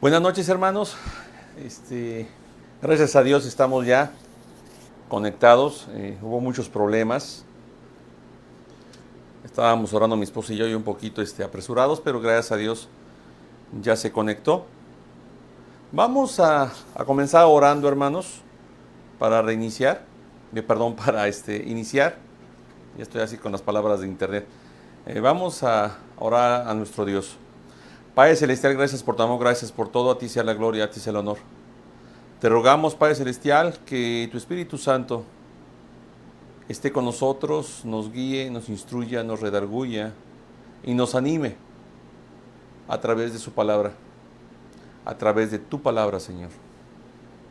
Buenas noches, hermanos. Gracias a Dios estamos ya conectados. Hubo muchos problemas. Estábamos orando mi esposa y yo un poquito apresurados, pero gracias a Dios ya se conectó. Vamos a comenzar orando, hermanos, para reiniciar. Para iniciar. Ya estoy así con las palabras de internet. Vamos a orar a nuestro Dios. Padre Celestial, gracias por tu amor, gracias por todo. A ti sea la gloria, a ti sea el honor. Te rogamos, Padre Celestial, que tu Espíritu Santo esté con nosotros, nos guíe, nos instruya, nos redarguya y nos anime a través de su palabra, a través de tu palabra, Señor.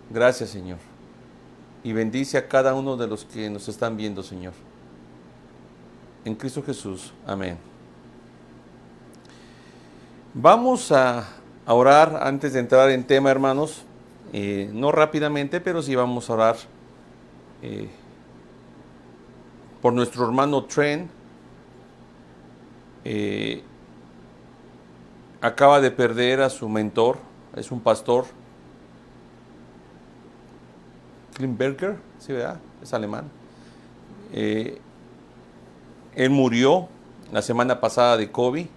Gracias, Señor. Y bendice a cada uno de los que nos están viendo, Señor. En Cristo Jesús. Amén. Vamos a orar antes de entrar en tema, hermanos. No rápidamente, pero sí vamos a orar por nuestro hermano Trent. Acaba de perder a su mentor, es un pastor, Klimberger, ¿sí, verdad? Es alemán. Él murió la semana pasada de COVID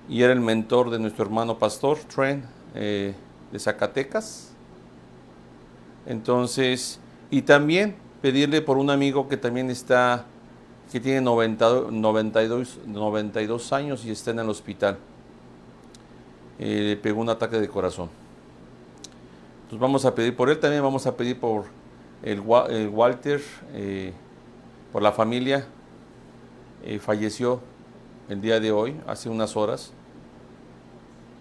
y era el mentor de nuestro hermano pastor, Trent, de Zacatecas. Entonces, y también pedirle por un amigo que también que tiene 92 años y está en el hospital. Le pegó un ataque de corazón. Entonces vamos a pedir por él, también vamos a pedir por el Walter, por la familia. Falleció el día de hoy, hace unas horas.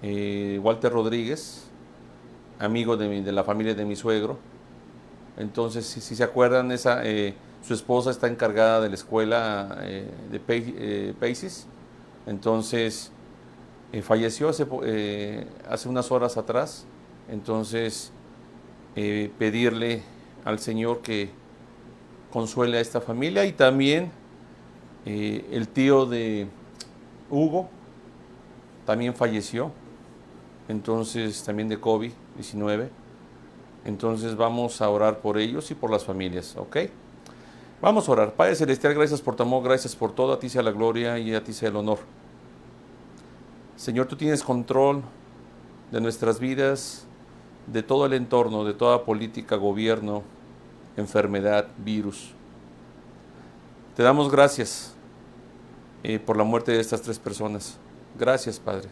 Walter Rodríguez, amigo de la familia de mi suegro. Entonces, si se acuerdan, su esposa está encargada de la escuela de Paces. Entonces, falleció hace unas horas atrás. Entonces, pedirle al Señor que consuele a esta familia. Y también el tío de Hugo también falleció. Entonces, también de COVID-19. Entonces vamos a orar por ellos y por las familias, ¿ok? Vamos a orar. Padre Celestial, gracias por tu amor, gracias por todo. A ti sea la gloria y a ti sea el honor. Señor, tú tienes control de nuestras vidas, de todo el entorno, de toda política, gobierno, enfermedad, virus. Te damos gracias por la muerte de estas 3 personas. Gracias, Padre.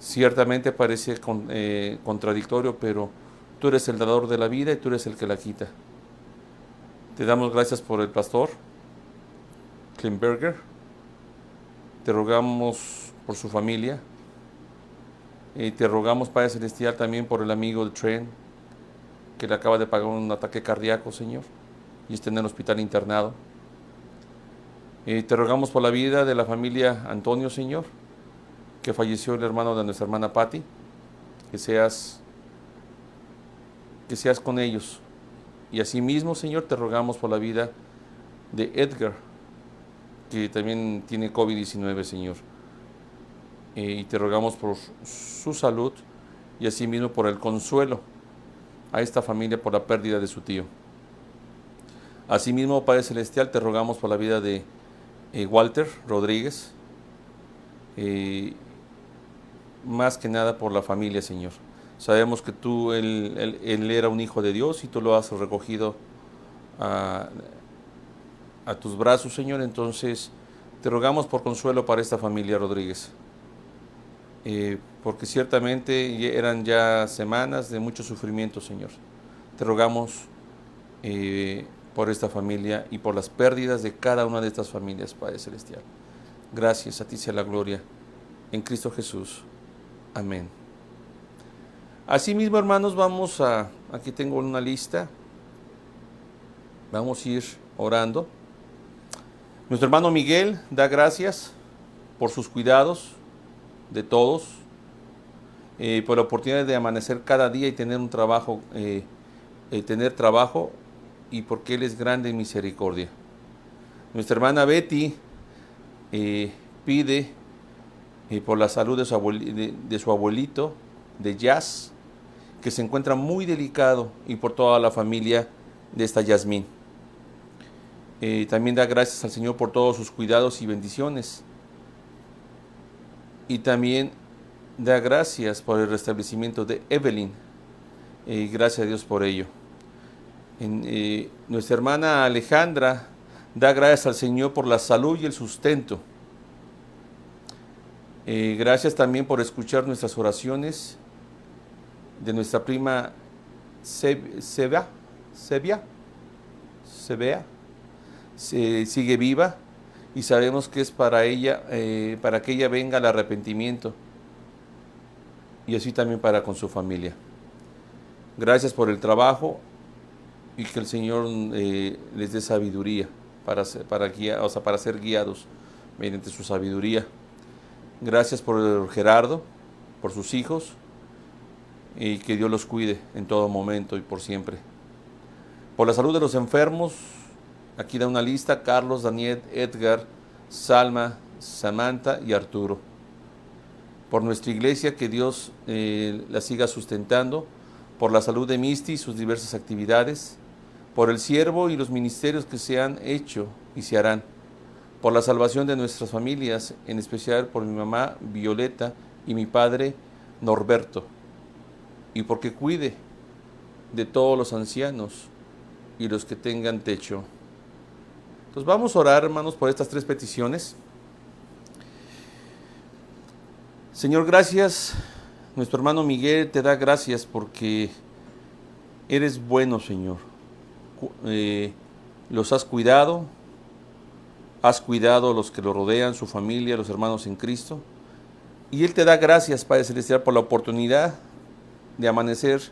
Ciertamente parece contradictorio, pero tú eres el dador de la vida y tú eres el que la quita. Te damos gracias por el pastor Klimberger. Te rogamos por su familia. Te rogamos, Padre Celestial, también por el amigo de Trent, que le acaba de pagar un ataque cardíaco, Señor, y está en el hospital internado. Te rogamos por la vida de la familia Antonio, Señor, que falleció el hermano de nuestra hermana Patty. Que seas con ellos. Y asimismo, Señor, te rogamos por la vida de Edgar, que también tiene COVID-19, Señor. Y te rogamos por su salud y asimismo por el consuelo a esta familia por la pérdida de su tío. Asimismo, Padre Celestial, te rogamos por la vida de Walter Rodríguez, más que nada por la familia, Señor. Sabemos que él era un hijo de Dios y tú lo has recogido a tus brazos, Señor. Entonces, te rogamos por consuelo para esta familia Rodríguez. Porque ciertamente eran ya semanas de mucho sufrimiento, Señor. Te rogamos por esta familia y por las pérdidas de cada una de estas familias, Padre Celestial. Gracias, a ti sea la gloria. En Cristo Jesús. Amén. Asimismo, hermanos, aquí tengo una lista. Vamos a ir orando. Nuestro hermano Miguel da gracias por sus cuidados de todos, por la oportunidad de amanecer cada día y tener un trabajo, y porque Él es grande en misericordia. Nuestra hermana Betty pide y por la salud de su abuelito, de Jazz, que se encuentra muy delicado, y por toda la familia de esta Yasmín. También da gracias al Señor por todos sus cuidados y bendiciones. Y también da gracias por el restablecimiento de Evelyn. Gracias a Dios por ello. Nuestra hermana Alejandra da gracias al Señor por la salud y el sustento. Gracias también por escuchar nuestras oraciones de nuestra prima Sebea. Sigue viva, y sabemos que es para ella, para que ella venga al arrepentimiento, y así también para con su familia. Gracias por el trabajo, y que el Señor les dé sabiduría para ser guiados mediante su sabiduría. Gracias por Gerardo, por sus hijos, y que Dios los cuide en todo momento y por siempre. Por la salud de los enfermos, aquí da una lista: Carlos, Daniel, Edgar, Salma, Samantha y Arturo. Por nuestra iglesia, que Dios la siga sustentando. Por la salud de Misty y sus diversas actividades. Por el siervo y los ministerios que se han hecho y se harán. Por la salvación de nuestras familias, en especial por mi mamá Violeta y mi padre Norberto. Y porque cuide de todos los ancianos y los que tengan techo. Entonces vamos a orar, hermanos, por estas tres peticiones. Señor, gracias. Nuestro hermano Miguel te da gracias porque eres bueno, Señor. Los has cuidado a los que lo rodean, su familia, los hermanos en Cristo. Y Él te da gracias, Padre Celestial, por la oportunidad de amanecer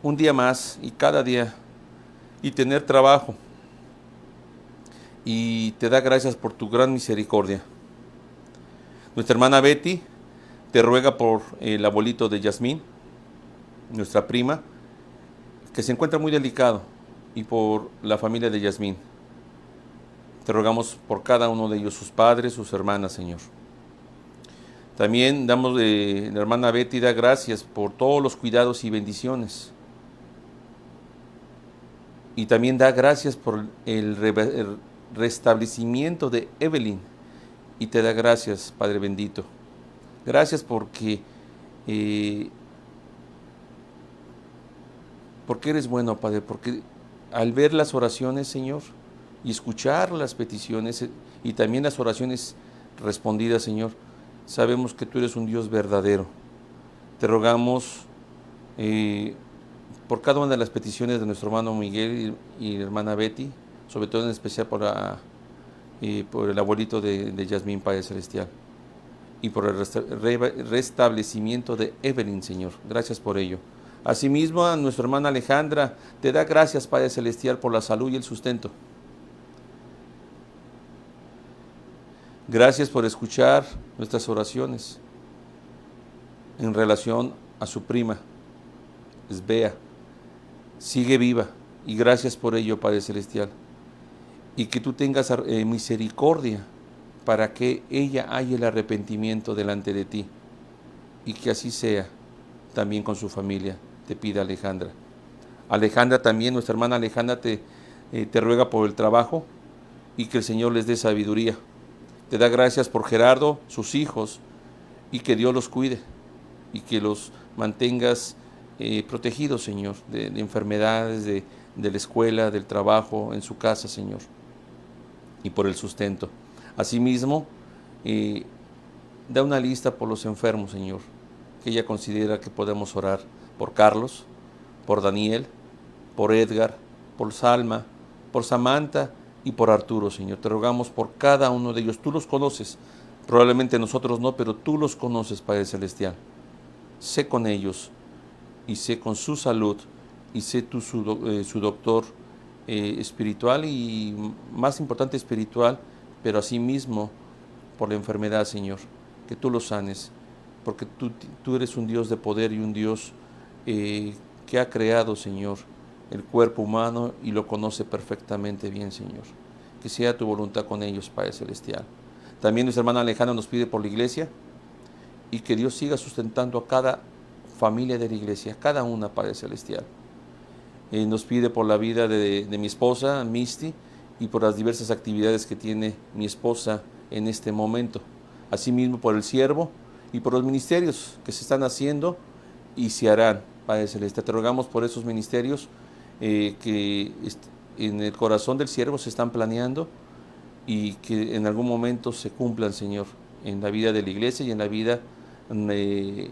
un día más y cada día y tener trabajo. Y te da gracias por tu gran misericordia. Nuestra hermana Betty te ruega por el abuelito de Yasmín, nuestra prima, que se encuentra muy delicado, y por la familia de Yasmín. Te rogamos por cada uno de ellos, sus padres, sus hermanas, Señor. También la hermana Betty da gracias por todos los cuidados y bendiciones. Y también da gracias por el restablecimiento de Evelyn. Y te da gracias, Padre bendito. Gracias porque eres bueno, Padre, porque al ver las oraciones, Señor, y escuchar las peticiones y también las oraciones respondidas, Señor, sabemos que tú eres un Dios verdadero. Te rogamos por cada una de las peticiones de nuestro hermano Miguel y hermana Betty, sobre todo en especial por el abuelito de Yasmín, Padre Celestial, y por el restablecimiento de Evelyn, Señor. Gracias por ello. Asimismo, a nuestra hermana Alejandra te da gracias, Padre Celestial, por la salud y el sustento. Gracias por escuchar nuestras oraciones en relación a su prima, Esbea. Sigue viva, y gracias por ello, Padre Celestial. Y que tú tengas misericordia para que ella haya el arrepentimiento delante de ti, y que así sea también con su familia, te pide Alejandra. Alejandra también, nuestra hermana Alejandra te ruega por el trabajo, y que el Señor les dé sabiduría. Te da gracias por Gerardo, sus hijos, y que Dios los cuide y que los mantengas protegidos, Señor, de enfermedades, de la escuela, del trabajo, en su casa, Señor, y por el sustento. Asimismo, da una lista por los enfermos, Señor, que ella considera que podemos orar por Carlos, por Daniel, por Edgar, por Salma, por Samantha y por Arturo, Señor. Te rogamos por cada uno de ellos. Tú los conoces, probablemente nosotros no, pero tú los conoces, Padre Celestial. Sé con ellos y sé con su salud y sé tú su doctor espiritual y más importante espiritual, pero asimismo por la enfermedad, Señor, que tú los sanes, porque tú eres un Dios de poder y un Dios que ha creado, Señor, el cuerpo humano y lo conoce perfectamente bien, Señor. Que sea tu voluntad con ellos, Padre Celestial. También nuestra hermana Alejandra nos pide por la iglesia, y que Dios siga sustentando a cada familia de la iglesia, cada una, Padre Celestial. Nos pide por la vida de mi esposa, Misty, y por las diversas actividades que tiene mi esposa en este momento. Asimismo por el siervo y por los ministerios que se están haciendo y se harán, Padre Celestial. Te rogamos por esos ministerios que en el corazón del siervo se están planeando y que en algún momento se cumplan, Señor, en la vida de la iglesia y en la vida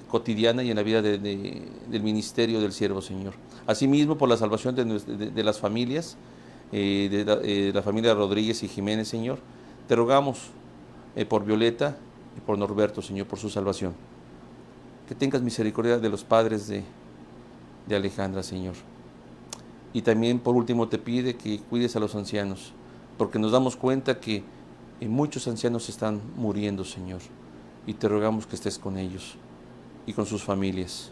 cotidiana y en la vida del ministerio del siervo, Señor. Asimismo, por la salvación de las familias, de la familia Rodríguez y Jiménez, Señor, te rogamos por Violeta y por Norberto, Señor, por su salvación. Que tengas misericordia de los padres de Alejandra, Señor. Y también, por último, te pide que cuides a los ancianos, porque nos damos cuenta que muchos ancianos están muriendo, Señor, y te rogamos que estés con ellos y con sus familias.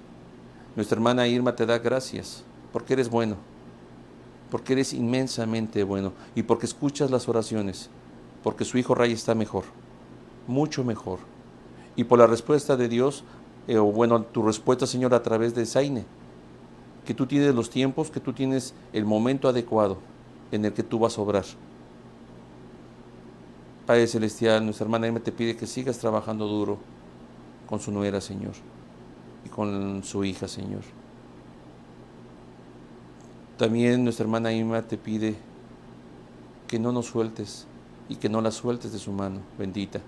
Nuestra hermana Irma te da gracias, porque eres bueno, porque eres inmensamente bueno, y porque escuchas las oraciones, porque su hijo Ray está mejor, mucho mejor, y por la respuesta de Dios, tu respuesta, Señor, a través de Zaine, que tú tienes los tiempos, que tú tienes el momento adecuado en el que tú vas a obrar. Padre Celestial, nuestra hermana Irma te pide que sigas trabajando duro con su nuera, Señor, y con su hija, Señor. También nuestra hermana Irma te pide que no nos sueltes y que no la sueltes de su mano bendita,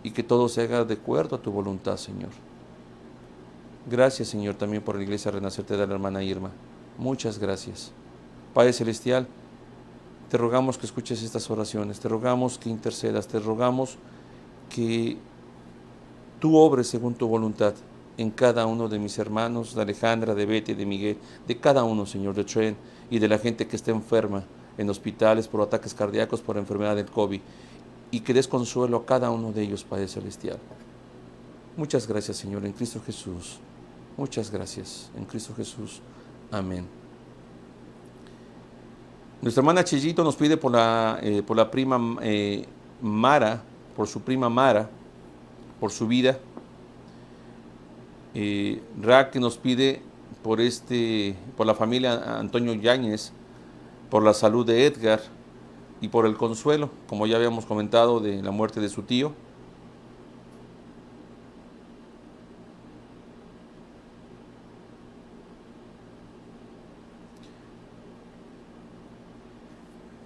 y que todo se haga de acuerdo a tu voluntad, Señor. Gracias, Señor, también por la Iglesia Renacerte de la hermana Irma. Muchas gracias. Padre Celestial, te rogamos que escuches estas oraciones, te rogamos que intercedas, te rogamos que tú obres según tu voluntad en cada uno de mis hermanos, de Alejandra, de Betty, de Miguel, de cada uno, Señor, de Tren y de la gente que está enferma en hospitales por ataques cardíacos, por enfermedad del COVID, y que des consuelo a cada uno de ellos, Padre Celestial. Muchas gracias, Señor, en Cristo Jesús. Muchas gracias, en Cristo Jesús. Amén. Nuestra hermana Chillito nos pide por la prima Mara, por su prima Mara, por su vida. Raque nos pide por la familia Antonio Yáñez, por la salud de Edgar y por el consuelo, como ya habíamos comentado, de la muerte de su tío.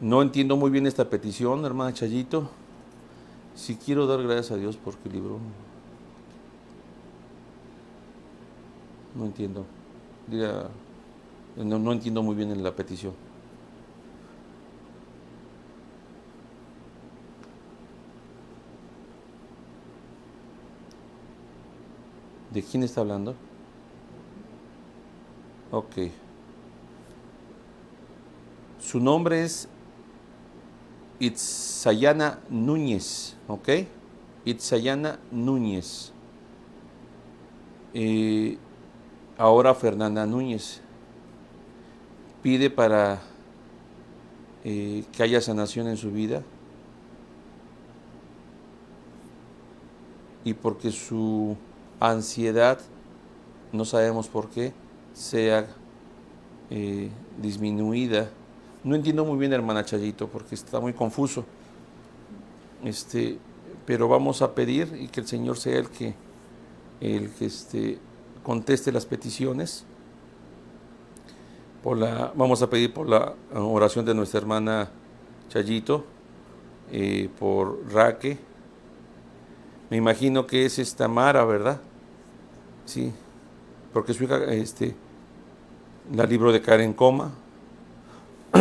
No entiendo muy bien esta petición, hermana Chayito. Si quiero dar gracias a Dios porque libró. No entiendo. No entiendo muy bien en la petición. ¿De quién está hablando? Ok. Su nombre es Itzayana Núñez, ¿ok? Itzayana Núñez. Ahora Fernanda Núñez pide para que haya sanación en su vida y porque su ansiedad, no sabemos por qué, sea disminuida. No entiendo muy bien, hermana Chayito, porque está muy confuso. Pero vamos a pedir y que el Señor sea el que conteste las peticiones. Vamos a pedir por la oración de nuestra hermana Chayito, por Raque. Me imagino que es esta Mara, ¿verdad? Sí, porque su hija la libró de caer en coma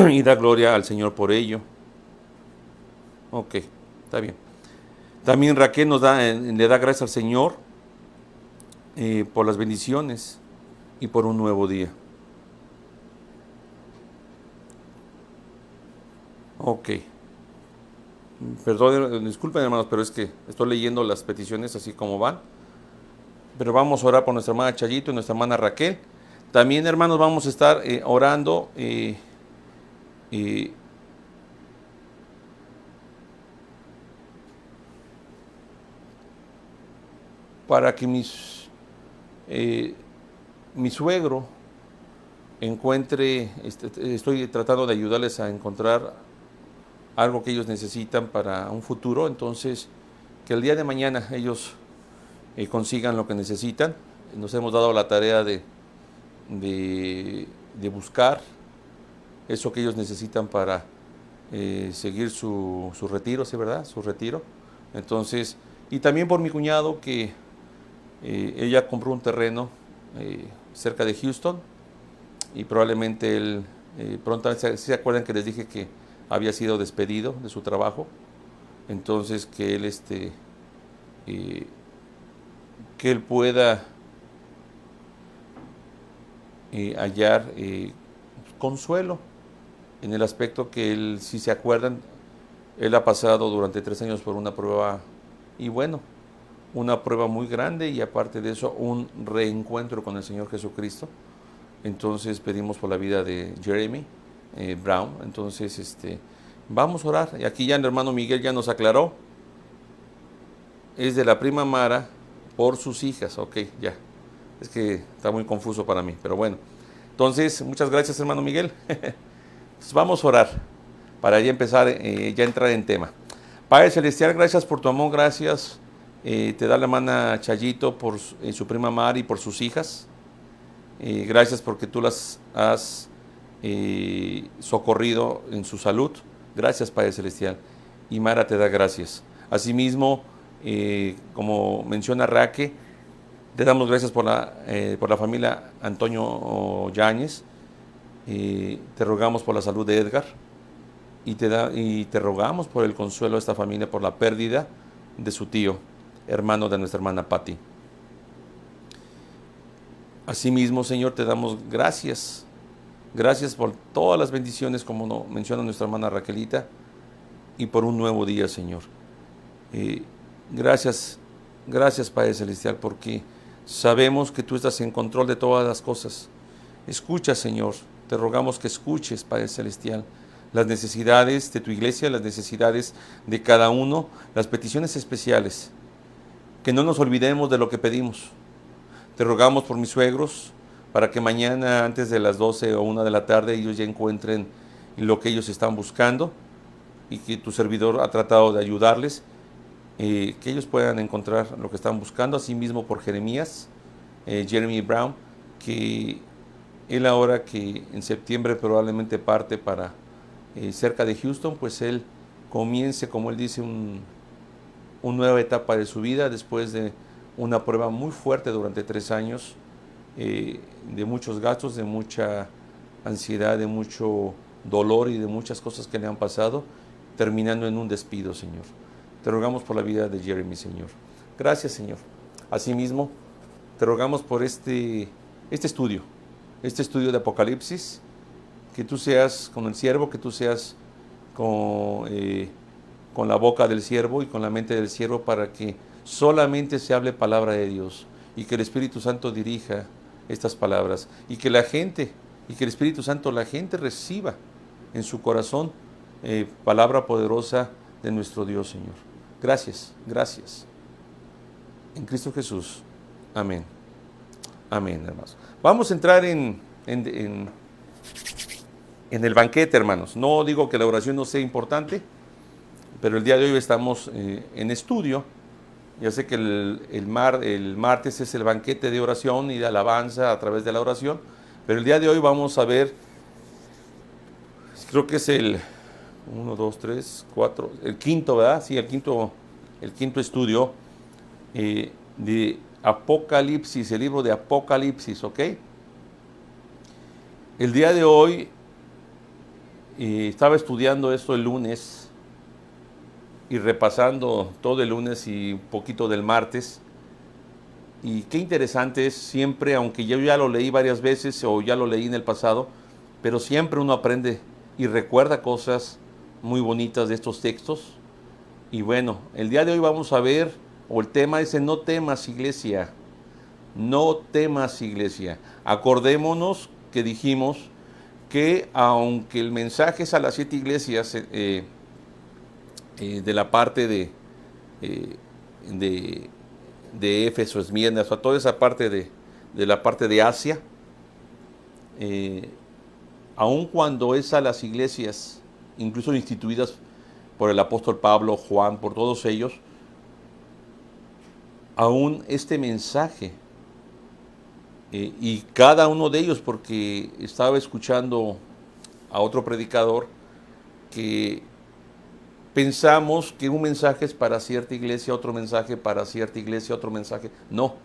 y da gloria al Señor por ello. Ok, está bien. También Raquel le da gracias al Señor por las bendiciones y por un nuevo día. Ok. Perdón, disculpen, hermanos, pero es que estoy leyendo las peticiones así como van. Pero vamos a orar por nuestra hermana Chayito y nuestra hermana Raquel. También, hermanos, vamos a estar orando para que mi suegro encuentre, estoy tratando de ayudarles a encontrar algo que ellos necesitan para un futuro, entonces que el día de mañana ellos consigan lo que necesitan. Nos hemos dado la tarea de buscar eso que ellos necesitan para seguir su retiro, ¿sí, verdad? Su retiro. Entonces, y también por mi cuñado que ella compró un terreno cerca de Houston y probablemente él pronto, ¿se acuerdan que les dije que había sido despedido de su trabajo? Entonces que él que él pueda hallar consuelo en el aspecto que él, si se acuerdan, él ha pasado durante 3 años por una prueba, y bueno, una prueba muy grande, y aparte de eso, un reencuentro con el Señor Jesucristo. Entonces pedimos por la vida de Jeremy Brown. Entonces vamos a orar. Y aquí ya el hermano Miguel ya nos aclaró, es de la prima Mara por sus hijas. Ok, ya, es que está muy confuso para mí, pero bueno. Entonces, muchas gracias, hermano Miguel. Entonces, vamos a orar para ya empezar, ya entrar en tema. Padre Celestial, gracias por tu amor, gracias. Te da la mano a Chayito por su prima Mari y por sus hijas. Gracias porque tú las has socorrido en su salud. Gracias, Padre Celestial. Y Mara te da gracias. Asimismo, como menciona Raque, te damos gracias por la familia Antonio Yáñez. Te rogamos por la salud de Edgar y te rogamos por el consuelo de esta familia por la pérdida de su tío, hermano de nuestra hermana Patti. Asimismo, Señor, te damos gracias. Gracias por todas las bendiciones, como menciona nuestra hermana Raquelita, y por un nuevo día, Señor. Gracias, Padre Celestial, porque sabemos que tú estás en control de todas las cosas. Escucha, Señor, te rogamos que escuches, Padre Celestial, las necesidades de tu iglesia, las necesidades de cada uno, las peticiones especiales. Que no nos olvidemos de lo que pedimos. Te rogamos por mis suegros, para que mañana antes de las 12 o 1 de la tarde ellos ya encuentren lo que ellos están buscando y que tu servidor ha tratado de ayudarles, que ellos puedan encontrar lo que están buscando. Asimismo por Jeremías, Jeremy Brown, que él ahora que en septiembre probablemente parte para cerca de Houston, pues él comience, como él dice, una nueva etapa de su vida después de una prueba muy fuerte durante 3 años, de muchos gastos, de mucha ansiedad, de mucho dolor y de muchas cosas que le han pasado, terminando en un despido, Señor. Te rogamos por la vida de Jeremy, Señor. Gracias, Señor. Asimismo, te rogamos por este estudio de Apocalipsis, que tú seas con el siervo, que tú seas con la boca del siervo y con la mente del siervo, para que solamente se hable palabra de Dios y que el Espíritu Santo dirija estas palabras y que el Espíritu Santo, la gente reciba en su corazón palabra poderosa de nuestro Dios, Señor. Gracias. En Cristo Jesús. Amén. Amén, hermanos. Vamos a entrar en el banquete, hermanos. No digo que la oración no sea importante, pero el día de hoy estamos en estudio. Ya sé que el martes es el banquete de oración y de alabanza a través de la oración, pero el día de hoy vamos a ver, creo que es el 1, 2, 3, 4, el quinto, ¿verdad? Sí, el quinto estudio de Apocalipsis, el libro de Apocalipsis, ¿ok? El día de hoy estaba estudiando esto el lunes y repasando todo el lunes y un poquito del martes. Y qué interesante es siempre, aunque yo ya lo leí varias veces o ya lo leí en el pasado, pero siempre uno aprende y recuerda cosas muy bonitas de estos textos. Y bueno, el día de hoy vamos a ver, o el tema es no temas, iglesia. No temas, iglesia. Acordémonos que dijimos que aunque el mensaje es a las 7 iglesias de la parte de de Éfeso, Esmirna, o sea, toda esa parte de la parte de Asia, aun cuando es a las iglesias, incluso instituidas por el apóstol Pablo, Juan, por todos ellos, aún este mensaje, y cada uno de ellos, porque estaba escuchando a otro predicador que pensamos que un mensaje es para cierta iglesia, otro mensaje para cierta iglesia, otro mensaje. No,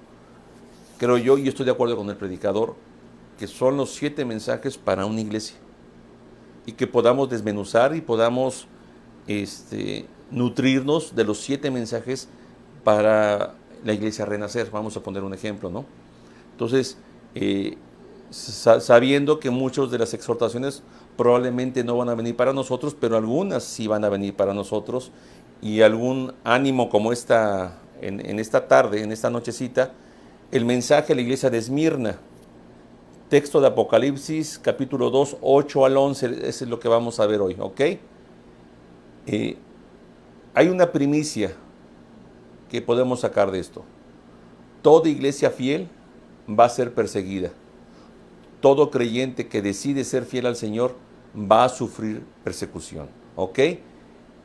creo yo, y estoy de acuerdo con el predicador, que son los 7 mensajes para una iglesia. Y que podamos desmenuzar y podamos nutrirnos de los 7 mensajes para la iglesia Renacer. Vamos a poner un ejemplo, ¿no? Entonces, sabiendo que muchas de las exhortaciones probablemente no van a venir para nosotros, pero algunas sí van a venir para nosotros, y algún ánimo como esta, en esta tarde, en esta nochecita, el mensaje a la iglesia de Esmirna, texto de Apocalipsis, capítulo 2, 8 al 11, eso es lo que vamos a ver hoy, ¿ok? Hay una primicia que podemos sacar de esto. Toda iglesia fiel va a ser perseguida. Todo creyente que decide ser fiel al Señor va a sufrir persecución, ¿ok?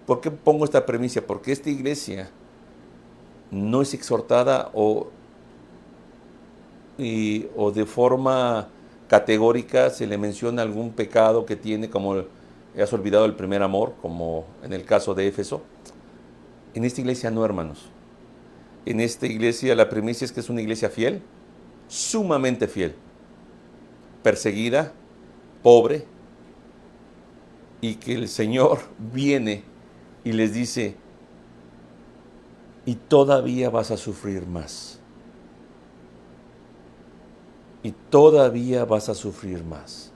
¿Por qué pongo esta premisa? Porque esta iglesia no es exhortada o de forma categórica se le menciona algún pecado que tiene, como has olvidado el primer amor, como en el caso de Éfeso. En esta iglesia no, hermanos. En esta iglesia la premisa es que es una iglesia fiel, sumamente fiel, perseguida, pobre, y que el Señor viene y les dice, y todavía vas a sufrir más. Y todavía vas a sufrir más.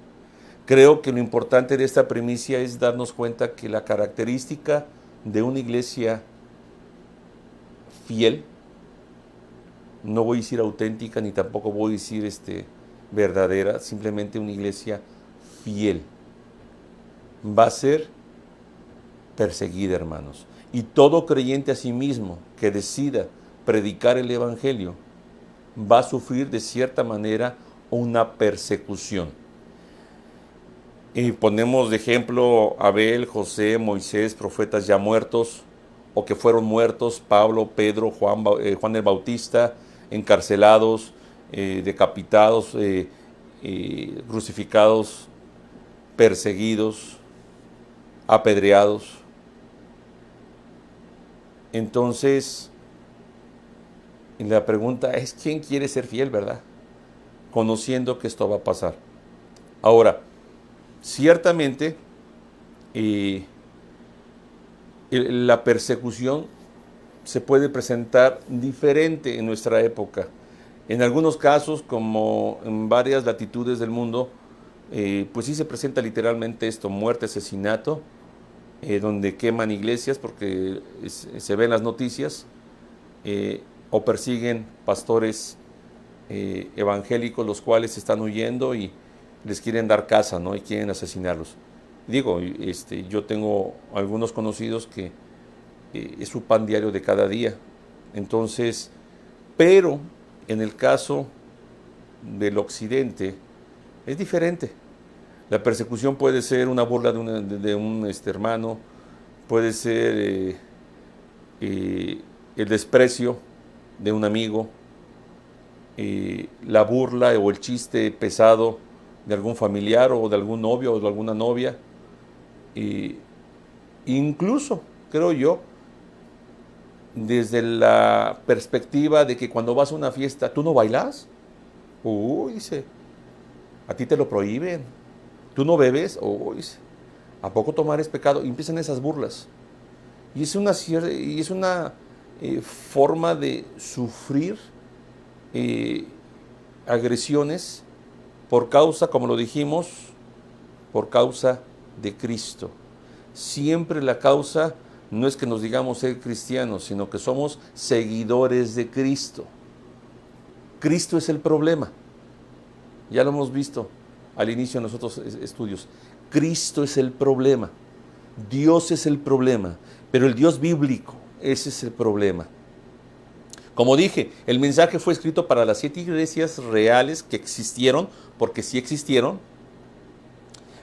Creo que lo importante de esta primicia es darnos cuenta que la característica de una iglesia fiel, no voy a decir auténtica ni tampoco voy a decir verdadera, simplemente una iglesia fiel, va a ser perseguida, hermanos. Y todo creyente a sí mismo que decida predicar el evangelio va a sufrir de cierta manera una persecución. Y ponemos de ejemplo Abel, José, Moisés, profetas ya muertos o que fueron muertos, Pablo, Pedro, Juan el Bautista, encarcelados, decapitados, crucificados, perseguidos, apedreados. Entonces, la pregunta es, ¿quién quiere ser fiel, verdad? Conociendo que esto va a pasar. Ahora, ciertamente, la persecución se puede presentar diferente en nuestra época. En algunos casos, como en varias latitudes del mundo, pues sí se presenta literalmente esto, muerte, asesinato, donde queman iglesias porque se ven las noticias, o persiguen pastores evangélicos, los cuales están huyendo y les quieren dar caza, ¿no? Y quieren asesinarlos. Digo, yo tengo algunos conocidos que es su pan diario de cada día. Entonces, pero en el caso del occidente es diferente. La persecución puede ser una burla de un hermano, puede ser el desprecio de un amigo, la burla o el chiste pesado de algún familiar o de algún novio o de alguna novia. Incluso, creo yo, desde la perspectiva de que cuando vas a una fiesta, ¿tú no bailas? Uy, dice, a ti te lo prohíben. ¿Tú no bebes? Uy, dice, ¿a poco tomar es pecado? Y empiezan esas burlas. Y es una forma de sufrir agresiones por causa, como lo dijimos, por causa de Cristo. Siempre la causa no es que nos digamos ser cristianos, sino que somos seguidores de Cristo. Cristo es el problema. Ya lo hemos visto al inicio de nuestros estudios. Cristo es el problema. Dios es el problema. Pero el Dios bíblico, ese es el problema. Como dije, el mensaje fue escrito para las 7 iglesias reales que existieron, porque sí existieron,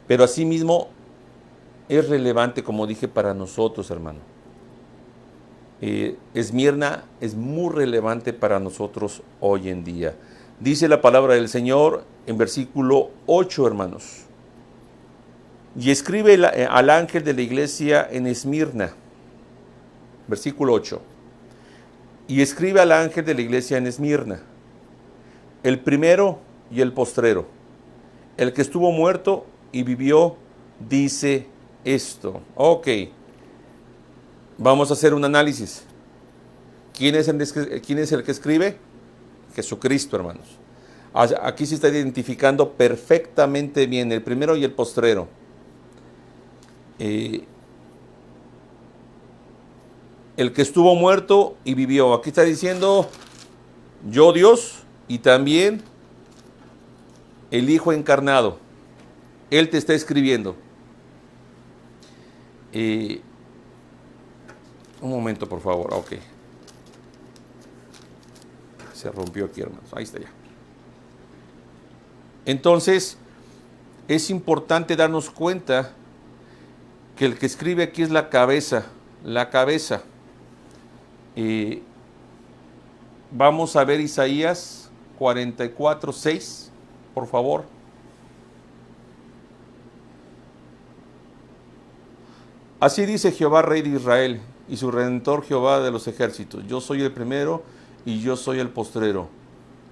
pero asimismo es relevante, como dije, para nosotros, hermano. Esmirna es muy relevante para nosotros hoy en día. Dice la palabra del Señor en versículo 8, hermanos. Y escribe al ángel de la iglesia en Esmirna, versículo 8. Y escribe al ángel de la iglesia en Esmirna, el primero y el postrero, el que estuvo muerto y vivió, dice esto. Ok, vamos a hacer un análisis. ¿Quién es el que escribe? Jesucristo, hermanos. Aquí se está identificando perfectamente bien el primero y el postrero. El que estuvo muerto y vivió. Aquí está diciendo yo Dios y también el Hijo encarnado. Él te está escribiendo. Un momento, por favor. Ok. Se rompió aquí, hermanos. Ahí está ya. Entonces, es importante darnos cuenta que el que escribe aquí es la cabeza. La cabeza. Vamos a ver Isaías 44:6, por favor. Así dice Jehová, Rey de Israel, y su Redentor Jehová de los ejércitos. Yo soy el primero y yo soy el postrero,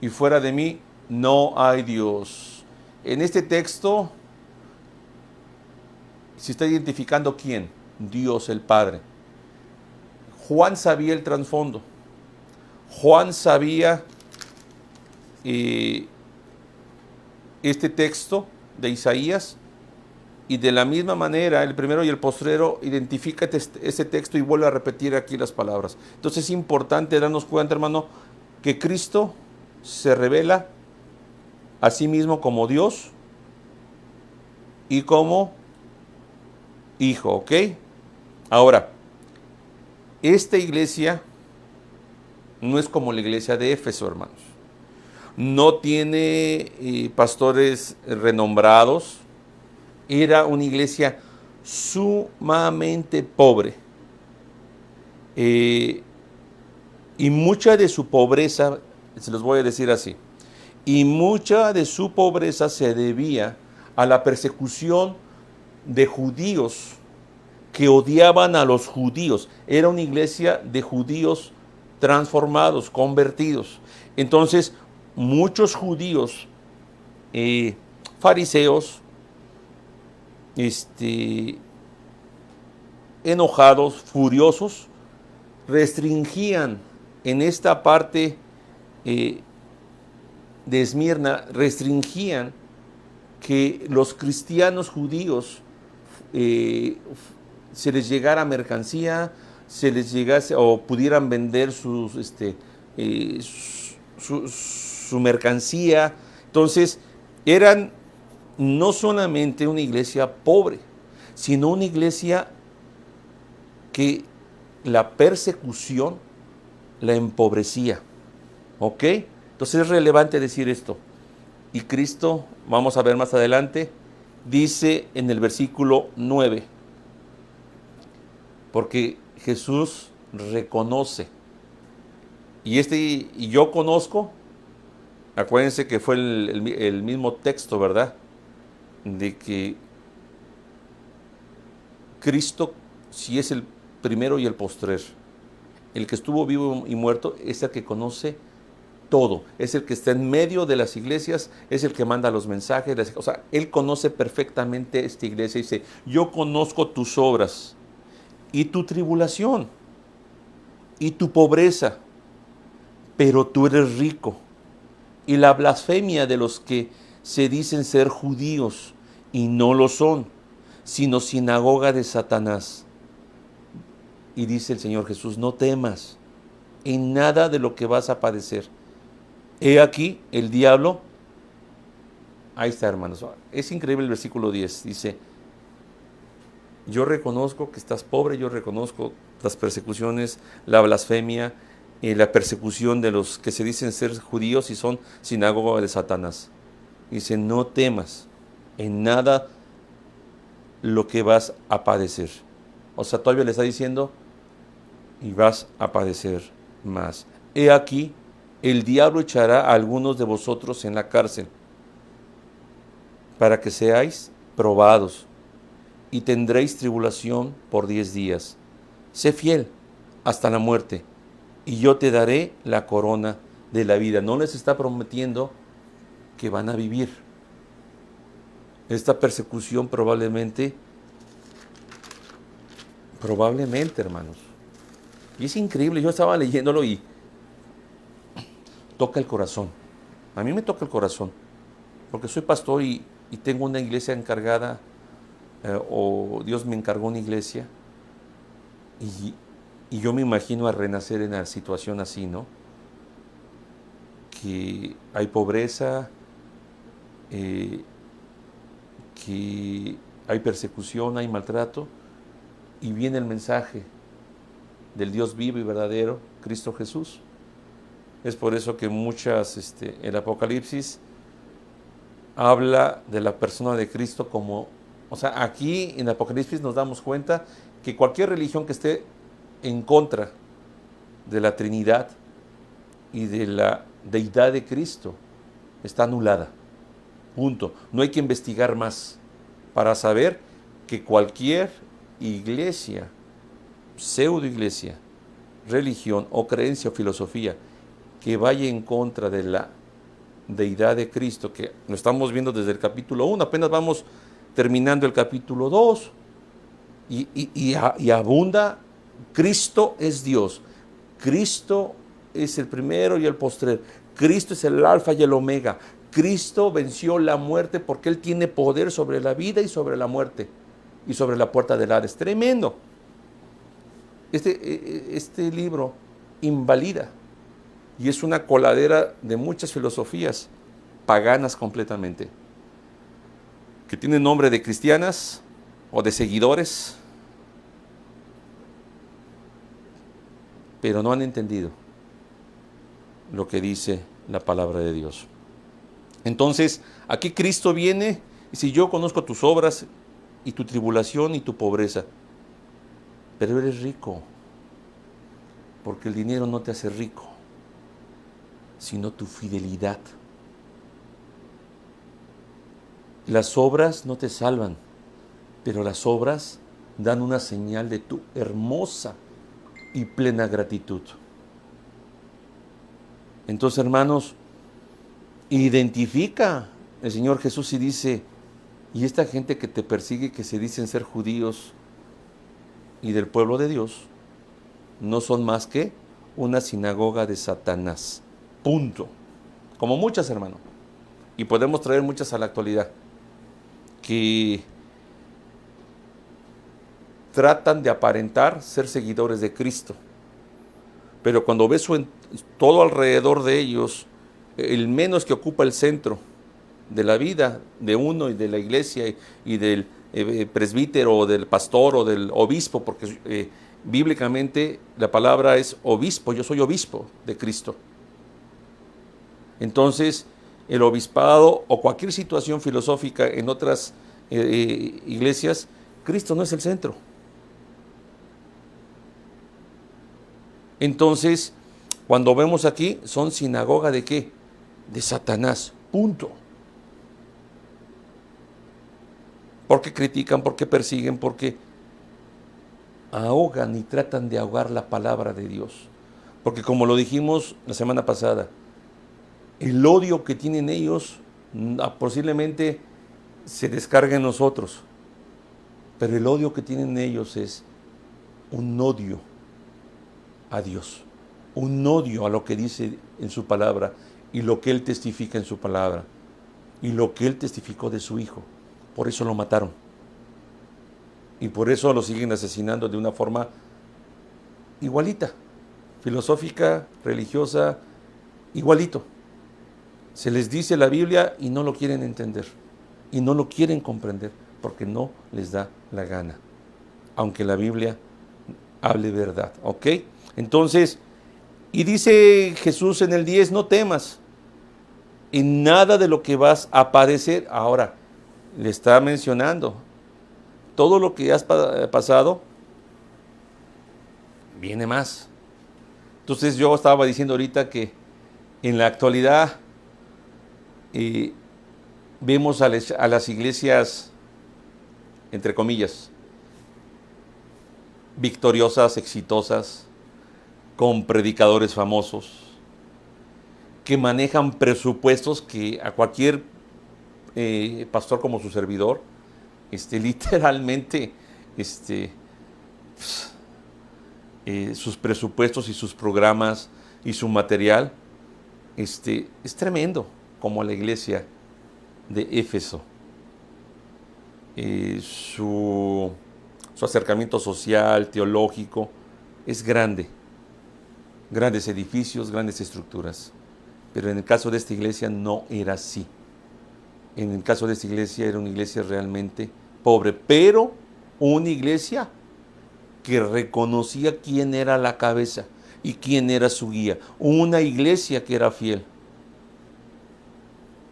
y fuera de mí no hay Dios. En este texto se está identificando ¿quién? Dios el Padre. Juan sabía el trasfondo. Juan sabía este texto de Isaías, y de la misma manera el primero y el postrero identifica este texto y vuelve a repetir aquí las palabras. Entonces es importante darnos cuenta, hermano, que Cristo se revela a sí mismo como Dios y como Hijo, ¿ok? Ahora, esta iglesia no es como la iglesia de Éfeso, hermanos. No tiene pastores renombrados. Era una iglesia sumamente pobre. Y mucha de su pobreza, se los voy a decir así, y mucha de su pobreza se debía a la persecución de judíos que odiaban a los judíos. Era una iglesia de judíos transformados, convertidos. Entonces, muchos judíos, fariseos, enojados, furiosos, restringían en esta parte de Esmirna, restringían que los cristianos judíos se les llegara mercancía, se les llegase o pudieran vender su mercancía. Entonces, eran no solamente una iglesia pobre, sino una iglesia que la persecución la empobrecía. ¿Ok? Entonces es relevante decir esto. Y Cristo, vamos a ver más adelante, dice en el versículo 9, porque Jesús reconoce, y yo conozco, acuérdense que fue el mismo texto, ¿verdad? De que Cristo, si es el primero y el postrer, el que estuvo vivo y muerto, es el que conoce todo, es el que está en medio de las iglesias, es el que manda los mensajes, o sea, Él conoce perfectamente esta iglesia y dice, yo conozco tus obras y tu tribulación y tu pobreza, pero tú eres rico, y la blasfemia de los que se dicen ser judíos y no lo son, sino sinagoga de Satanás. Y dice el Señor Jesús, no temas en nada de lo que vas a padecer. He aquí el diablo, ahí está, hermanos, es increíble el versículo 10, dice, yo reconozco que estás pobre, yo reconozco las persecuciones, la blasfemia, la persecución de los que se dicen ser judíos y son sinagoga de Satanás. Dice, no temas en nada lo que vas a padecer. O sea, todavía le está diciendo, y vas a padecer más. He aquí, el diablo echará a algunos de vosotros en la cárcel, para que seáis probados, y tendréis tribulación por 10 días. Sé fiel hasta la muerte, y yo te daré la corona de la vida. No les está prometiendo que van a vivir. Esta persecución probablemente, hermanos. Y es increíble, yo estaba leyéndolo y toca el corazón. A mí me toca el corazón, porque soy pastor y tengo una iglesia encargada, o Dios me encargó una iglesia, y yo me imagino a renacer en una situación así, ¿no? Que hay pobreza, que hay persecución, hay maltrato, y viene el mensaje del Dios vivo y verdadero, Cristo Jesús. Es por eso que el Apocalipsis habla de la persona de Cristo como, o sea, aquí en Apocalipsis nos damos cuenta que cualquier religión que esté en contra de la Trinidad y de la deidad de Cristo está anulada. Punto. No hay que investigar más para saber que cualquier iglesia, pseudo iglesia, religión o creencia o filosofía que vaya en contra de la deidad de Cristo, que lo estamos viendo desde el capítulo 1, apenas vamos terminando el capítulo 2, y abunda, Cristo es Dios, Cristo es el primero y el postrer, Cristo es el alfa y el omega, Cristo venció la muerte porque Él tiene poder sobre la vida y sobre la muerte y sobre la puerta del Hades. Tremendo. Este libro invalida y es una coladera de muchas filosofías paganas completamente, que tienen nombre de cristianas o de seguidores, pero no han entendido lo que dice la palabra de Dios. Entonces, aquí Cristo viene y dice, yo conozco tus obras y tu tribulación y tu pobreza, pero eres rico, porque el dinero no te hace rico, sino tu fidelidad. Las obras no te salvan, pero las obras dan una señal de tu hermosa y plena gratitud. Entonces, hermanos, identifica el Señor Jesús y dice, y esta gente que te persigue, que se dicen ser judíos y del pueblo de Dios, no son más que una sinagoga de Satanás. Punto. Como muchas, hermano. Y podemos traer muchas a la actualidad, que tratan de aparentar ser seguidores de Cristo. Pero cuando ves todo alrededor de ellos, el menos que ocupa el centro de la vida de uno y de la iglesia y del presbítero o del pastor o del obispo, porque bíblicamente la palabra es obispo, yo soy obispo de Cristo. Entonces, el obispado o cualquier situación filosófica en otras iglesias, Cristo no es el centro. Entonces, cuando vemos aquí, son sinagoga ¿de qué? De Satanás, punto. Porque critican, porque persiguen, porque ahogan y tratan de ahogar la palabra de Dios. Porque como lo dijimos la semana pasada, el odio que tienen ellos posiblemente se descarga en nosotros, pero el odio que tienen ellos es un odio a Dios, un odio a lo que dice en su palabra y lo que Él testifica en su palabra y lo que Él testificó de su Hijo. Por eso lo mataron y por eso lo siguen asesinando de una forma igualita, filosófica, religiosa, igualito. Se les dice la Biblia y no lo quieren entender y no lo quieren comprender porque no les da la gana, aunque la Biblia hable verdad, ¿ok? Entonces, Y dice Jesús en el 10, no temas en nada de lo que vas a padecer. Ahora, le está mencionando, todo lo que has pasado, viene más. Entonces yo estaba diciendo ahorita que en la actualidad vemos a las iglesias, entre comillas, victoriosas, exitosas, con predicadores famosos, que manejan presupuestos que a cualquier pastor como su servidor, literalmente, sus presupuestos y sus programas y su material, es tremendo, como la iglesia de Éfeso. Su acercamiento social, teológico, es grande. Grandes edificios, grandes estructuras. Pero en el caso de esta iglesia no era así. En el caso de esta iglesia era una iglesia realmente pobre, pero una iglesia que reconocía quién era la cabeza y quién era su guía. Una iglesia que era fiel.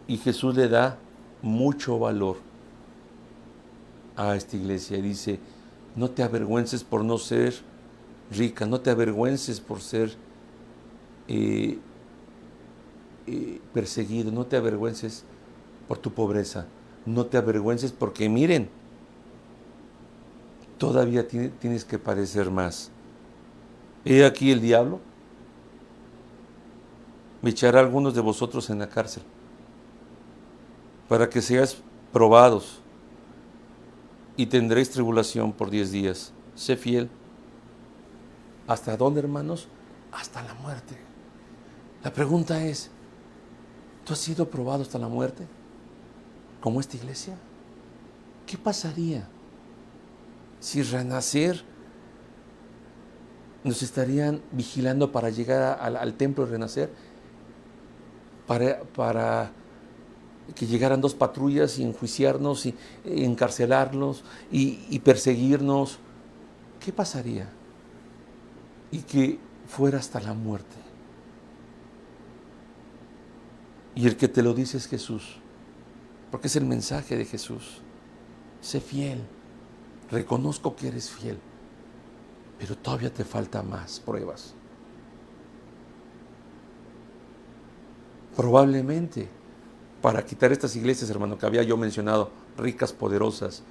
Y Jesús le da mucho valor a esta iglesia. Y dice, no te avergüences por no ser rica, no te avergüences por ser perseguido, no te avergüences por tu pobreza, no te avergüences porque miren, todavía tienes que padecer más. He aquí el diablo me echará a algunos de vosotros en la cárcel para que seáis probados y tendréis tribulación por 10 días. Sé fiel. ¿Hasta dónde, hermanos? Hasta la muerte. La pregunta es, ¿tú has sido probado hasta la muerte? ¿Como esta iglesia? ¿Qué pasaría si Renacer nos estarían vigilando para llegar al templo de Renacer? Para que llegaran 2 patrullas y enjuiciarnos y encarcelarnos y perseguirnos. ¿Qué pasaría? Y que fuera hasta la muerte. Y el que te lo dice es Jesús, porque es el mensaje de Jesús. Sé fiel, reconozco que eres fiel, pero todavía te falta más pruebas. Probablemente para quitar estas iglesias, hermano, que había yo mencionado, ricas, poderosas,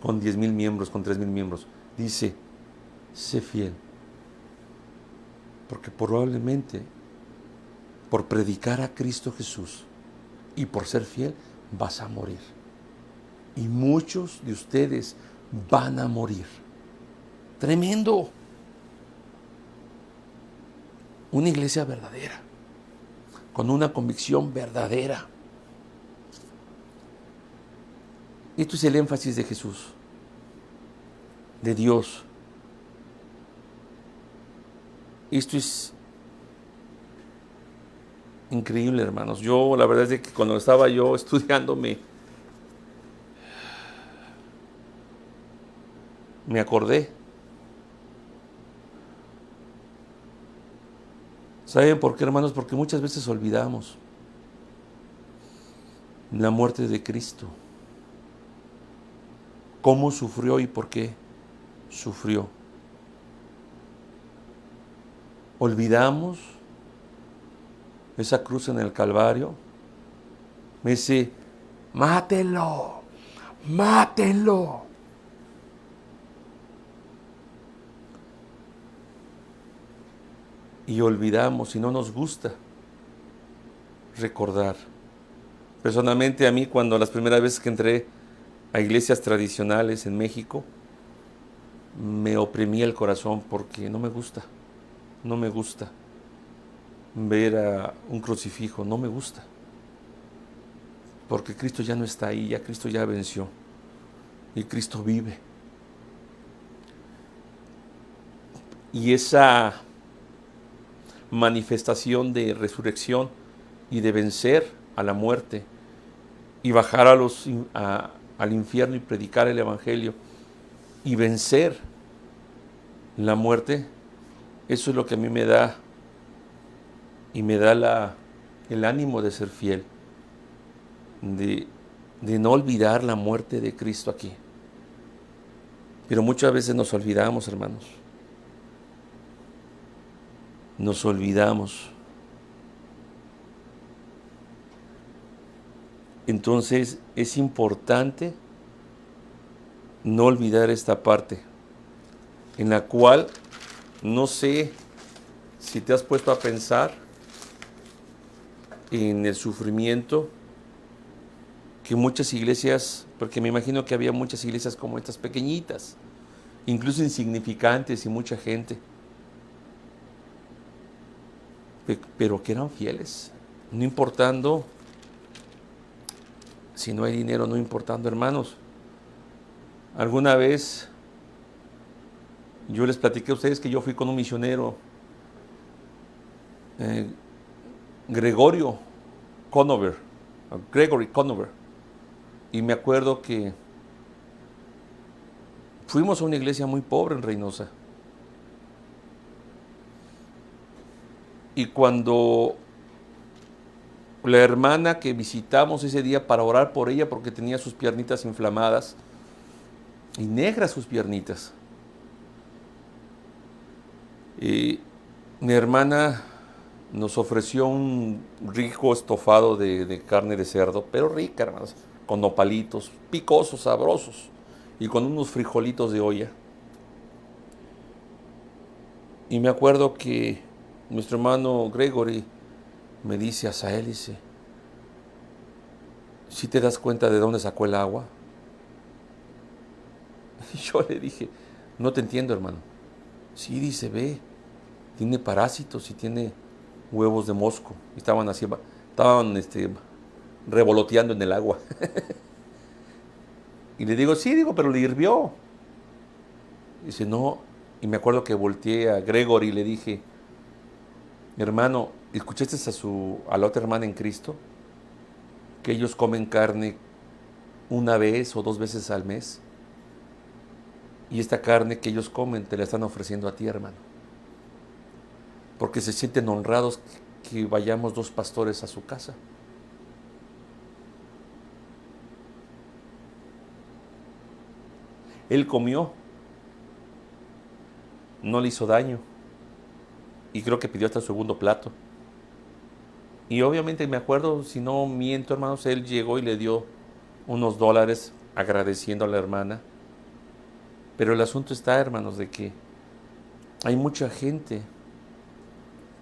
con 10,000 miembros, con 3,000 miembros, dice, sé fiel, porque probablemente por predicar a Cristo Jesús y por ser fiel, vas a morir. Y muchos de ustedes van a morir. Tremendo. Una iglesia verdadera, con una convicción verdadera. Esto es el énfasis de Jesús, de Dios. Esto es increíble, hermanos. Yo, la verdad es que cuando estaba yo estudiando, me acordé. ¿Saben por qué, hermanos? Porque muchas veces olvidamos la muerte de Cristo. ¿Cómo sufrió y por qué sufrió? Olvidamos esa cruz en el Calvario. Me dice, mátenlo, mátenlo. Y olvidamos y no nos gusta recordar. Personalmente a mí, cuando las primeras veces que entré a iglesias tradicionales en México, me oprimía el corazón porque no me gusta ver a un crucifijo, no me gusta, porque Cristo ya no está ahí, ya Cristo ya venció y Cristo vive. Y esa manifestación de resurrección y de vencer a la muerte y bajar al infierno y predicar el evangelio y vencer la muerte, eso es lo que a mí me da y me da el ánimo de ser fiel, de no olvidar la muerte de Cristo aquí. Pero muchas veces nos olvidamos, hermanos. Nos olvidamos. Entonces es importante no olvidar esta parte, en la cual no sé si te has puesto a pensar en el sufrimiento que muchas iglesias, porque me imagino que había muchas iglesias como estas pequeñitas, incluso insignificantes y mucha gente, pero que eran fieles, no importando si no hay dinero, no importando, hermanos. Alguna vez yo les platiqué a ustedes que yo fui con un misionero, Gregory Conover, y me acuerdo que fuimos a una iglesia muy pobre en Reynosa, y cuando la hermana que visitamos ese día para orar por ella, porque tenía sus piernitas inflamadas y negras sus piernitas, y mi hermana nos ofreció un rico estofado de carne de cerdo, pero rica, hermanos, con nopalitos, picosos, sabrosos, y con unos frijolitos de olla. Y me acuerdo que nuestro hermano Gregory me dice a Asael, dice, ¿sí te das cuenta de dónde sacó el agua? Y yo le dije, no te entiendo, hermano. Sí, dice, ve, tiene parásitos y tiene huevos de mosco. Y estaban así, revoloteando en el agua. Y le digo, sí, digo, pero le hirvió. Dice, no. Y me acuerdo que volteé a Gregory y le dije, hermano, ¿escuchaste a la otra hermana en Cristo? Que ellos comen carne una vez o 2 veces al mes. Y esta carne que ellos comen te la están ofreciendo a ti, hermano. Porque se sienten honrados que vayamos 2 pastores a su casa. Él comió, no le hizo daño, y creo que pidió hasta el segundo plato. Y obviamente me acuerdo, si no miento, hermanos, él llegó y le dio unos $, agradeciendo a la hermana. Pero el asunto está, hermanos, de que hay mucha gente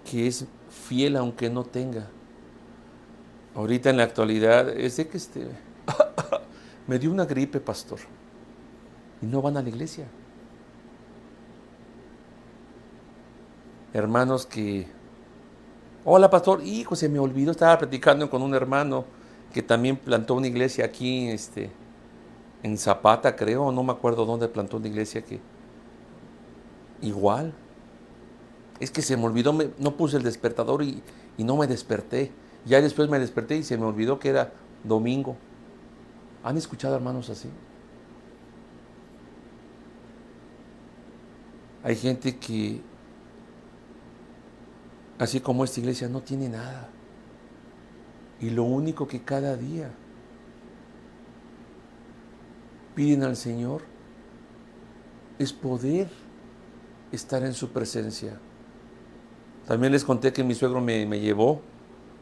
que es fiel aunque no tenga. Ahorita en la actualidad es de que me dio una gripe, pastor, y no van a la iglesia. Hermanos que, hola pastor, hijo, se me olvidó, estaba platicando con un hermano que también plantó una iglesia aquí, en Zapata, creo, no me acuerdo dónde plantó una iglesia que igual. Es que se me olvidó, no puse el despertador y no me desperté. Ya después me desperté y se me olvidó que era domingo. ¿Han escuchado hermanos así? Hay gente que, así como esta iglesia, no tiene nada. Y lo único que cada día piden al Señor es poder estar en su presencia. También les conté que mi suegro me llevó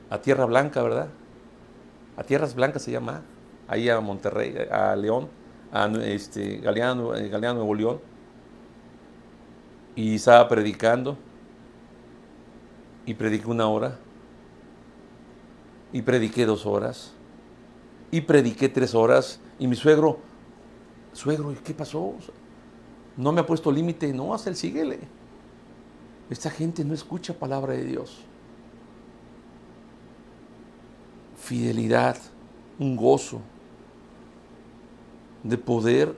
a Tierra Blanca, ¿verdad? A Tierras Blancas se llama, ahí a Monterrey, a León, a Galeana, Nuevo León. Y estaba predicando, y prediqué 1 hora, y prediqué 2 horas, y prediqué 3 horas, y mi suegro, ¿qué pasó? No me ha puesto límite, no, hasta él síguele. Esta gente no escucha palabra de Dios. Fidelidad, un gozo de poder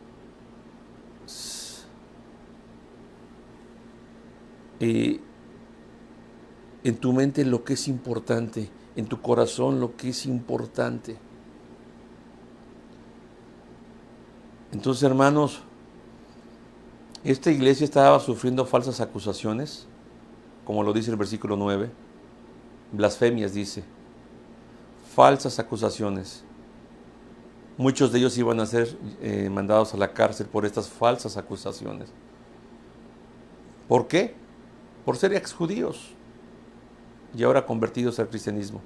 en tu mente lo que es importante, en tu corazón lo que es importante. Entonces, hermanos, esta iglesia estaba sufriendo falsas acusaciones, como lo dice el versículo 9, blasfemias, dice, falsas acusaciones. Muchos de ellos iban a ser mandados a la cárcel por estas falsas acusaciones. ¿Por qué? Por ser exjudíos y ahora convertidos al cristianismo.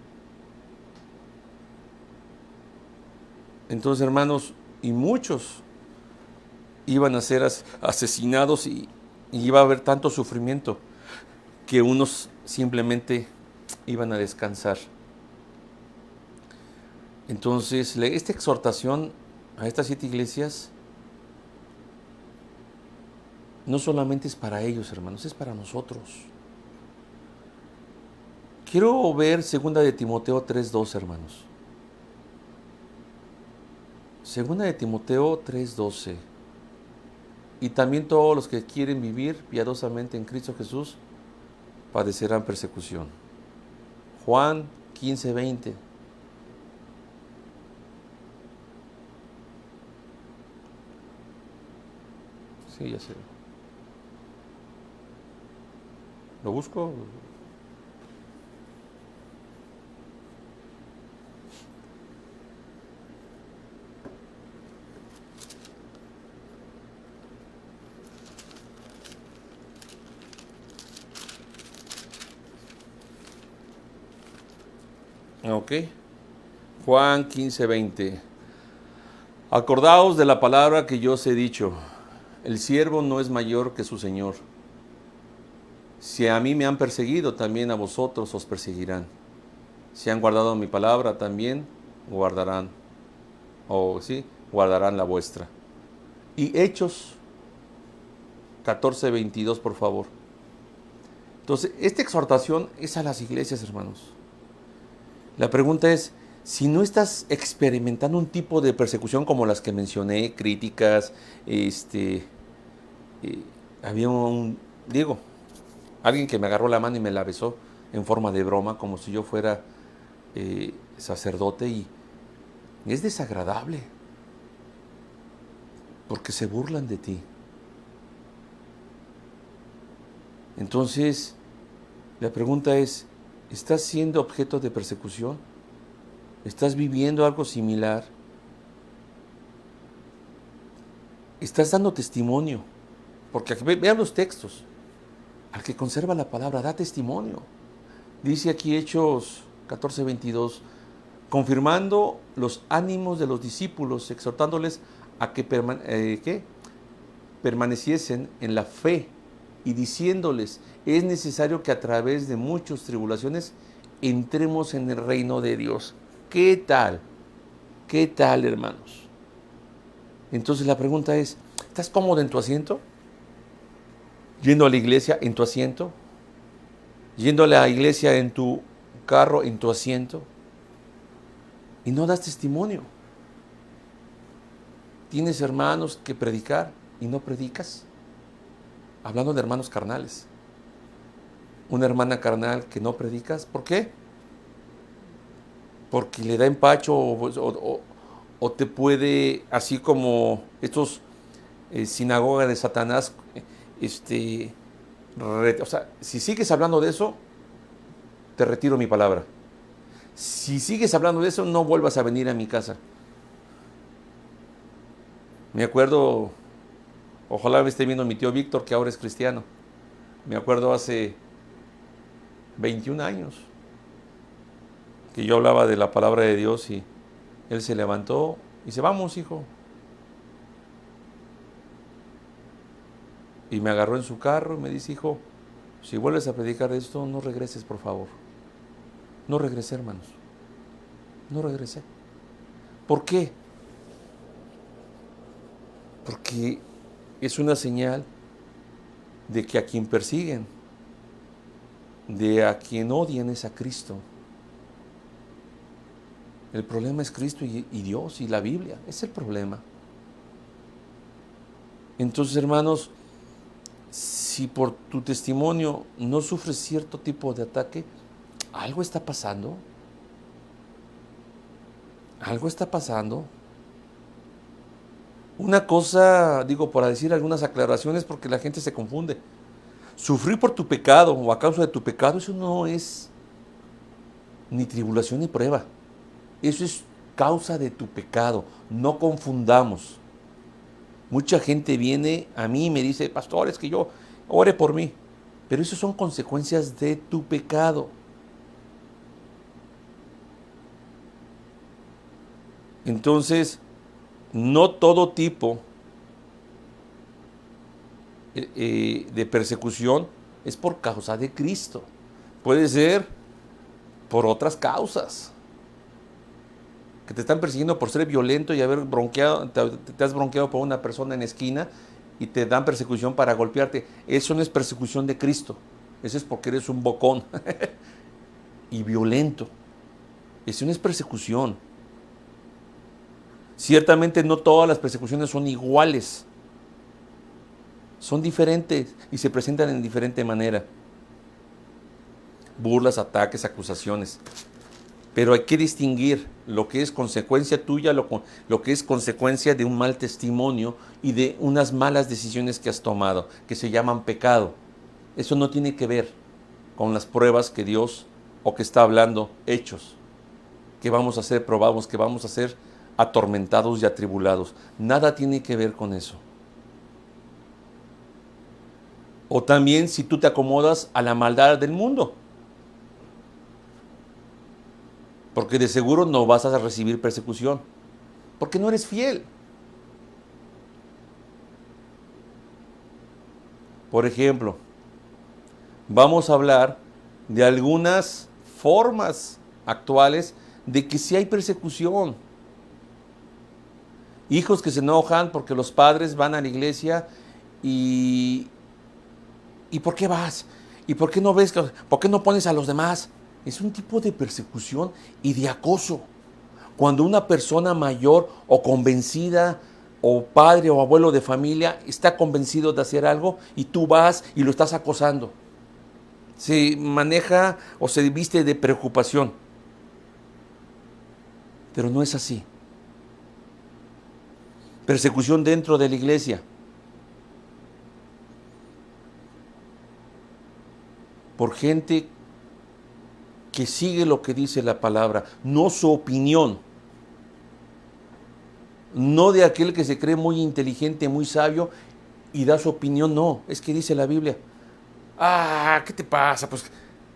Entonces, hermanos, y muchos iban a ser asesinados y iba a haber tanto sufrimiento que unos simplemente iban a descansar. Entonces, esta exhortación a estas 7 iglesias no solamente es para ellos, hermanos, es para nosotros. Quiero ver 2 de Timoteo 3:12, hermanos. 2 de Timoteo 3:12. Y también todos los que quieren vivir piadosamente en Cristo Jesús padecerán persecución. Juan 15:20. Sí, ya sé. ¿Lo busco? Ok. Juan 15:20. Acordaos de la palabra que yo os he dicho. El siervo no es mayor que su Señor. Si a mí me han perseguido, también a vosotros os perseguirán. Si han guardado mi palabra, también guardarán. Guardarán la vuestra. Y Hechos 14:22, por favor. Entonces, esta exhortación es a las iglesias, hermanos. La pregunta es, si no estás experimentando un tipo de persecución como las que mencioné, críticas, había alguien que me agarró la mano y me la besó en forma de broma, como si yo fuera sacerdote, y es desagradable, porque se burlan de ti. Entonces, la pregunta es, ¿estás siendo objeto de persecución? ¿Estás viviendo algo similar? ¿Estás dando testimonio? Porque vean los textos. Al que conserva la palabra, da testimonio. Dice aquí Hechos 14:22, confirmando los ánimos de los discípulos, exhortándoles a que permaneciesen en la fe y diciéndoles, es necesario que a través de muchas tribulaciones entremos en el reino de Dios. ¿Qué tal? ¿Qué tal, hermanos? Entonces la pregunta es, ¿estás cómodo en tu asiento? ¿Yendo a la iglesia en tu asiento? ¿Yendo a la iglesia en tu carro, en tu asiento? Y no das testimonio. ¿Tienes hermanos que predicar y no predicas? Hablando de hermanos carnales. Una hermana carnal que no predicas, ¿por qué? Porque le da empacho o te puede, así como estos sinagogas de Satanás, si sigues hablando de eso, te retiro mi palabra. Si sigues hablando de eso, no vuelvas a venir a mi casa. Me acuerdo, ojalá me esté viendo mi tío Víctor, que ahora es cristiano. Me acuerdo hace 21 años que yo hablaba de la palabra de Dios y él se levantó y dice, vamos, hijo. Y me agarró en su carro y me dice, hijo, si vuelves a predicar esto, no regreses, por favor. No regresé, hermanos. No regresé. ¿Por qué? Porque es una señal de que a quien persiguen, de a quien odian es a Cristo. El problema es Cristo y Dios y la Biblia. Es el problema. Entonces, hermanos, si por tu testimonio no sufres cierto tipo de ataque, algo está pasando. Algo está pasando. Una cosa, digo, para decir algunas aclaraciones, porque la gente se confunde. Sufrir por tu pecado o a causa de tu pecado, eso no es ni tribulación ni prueba. Eso es causa de tu pecado. No confundamos. Mucha gente viene a mí y me dice, pastor, es que yo ore por mí. Pero eso son consecuencias de tu pecado. Entonces, no todo tipo de persecución es por causa de Cristo. Puede ser por otras causas. Que te están persiguiendo por ser violento y haber bronqueado, te has bronqueado por una persona en la esquina y te dan persecución para golpearte. Eso no es persecución de Cristo. Eso es porque eres un bocón y violento. Eso no es persecución. Ciertamente no todas las persecuciones son iguales. Son diferentes y se presentan en diferente manera. Burlas, ataques, acusaciones. Pero hay que distinguir lo que es consecuencia tuya, lo que es consecuencia de un mal testimonio y de unas malas decisiones que has tomado, que se llaman pecado. Eso no tiene que ver con las pruebas que Dios o que está hablando, hechos, que vamos a ser probados, que vamos a ser atormentados y atribulados. Nada tiene que ver con eso. O también si tú te acomodas a la maldad del mundo. Porque de seguro no vas a recibir persecución. Porque no eres fiel. Por ejemplo, vamos a hablar de algunas formas actuales de que sí hay persecución. Hijos que se enojan porque los padres van a la iglesia ¿y por qué vas? ¿Y por qué no ves? ¿Por qué no pones a los demás? Es un tipo de persecución y de acoso. Cuando una persona mayor o convencida, o padre o abuelo de familia, está convencido de hacer algo y tú vas y lo estás acosando. Se maneja o se viste de preocupación. Pero no es así. Persecución dentro de la iglesia. Por gente que sigue lo que dice la palabra, no su opinión. No de aquel que se cree muy inteligente, muy sabio y da su opinión, no, es que dice la Biblia. ¿Qué te pasa? Pues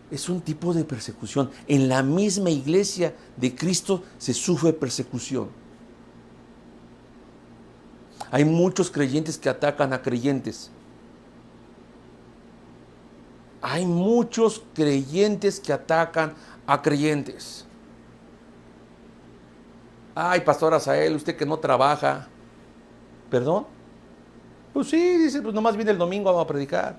es un tipo de persecución. En la misma iglesia de Cristo se sufre persecución. Hay muchos creyentes que atacan a creyentes. Hay muchos creyentes que atacan a creyentes. Ay, pastor Asael, usted que no trabaja. ¿Perdón? Pues sí, dice, pues nomás viene el domingo, vamos a predicar.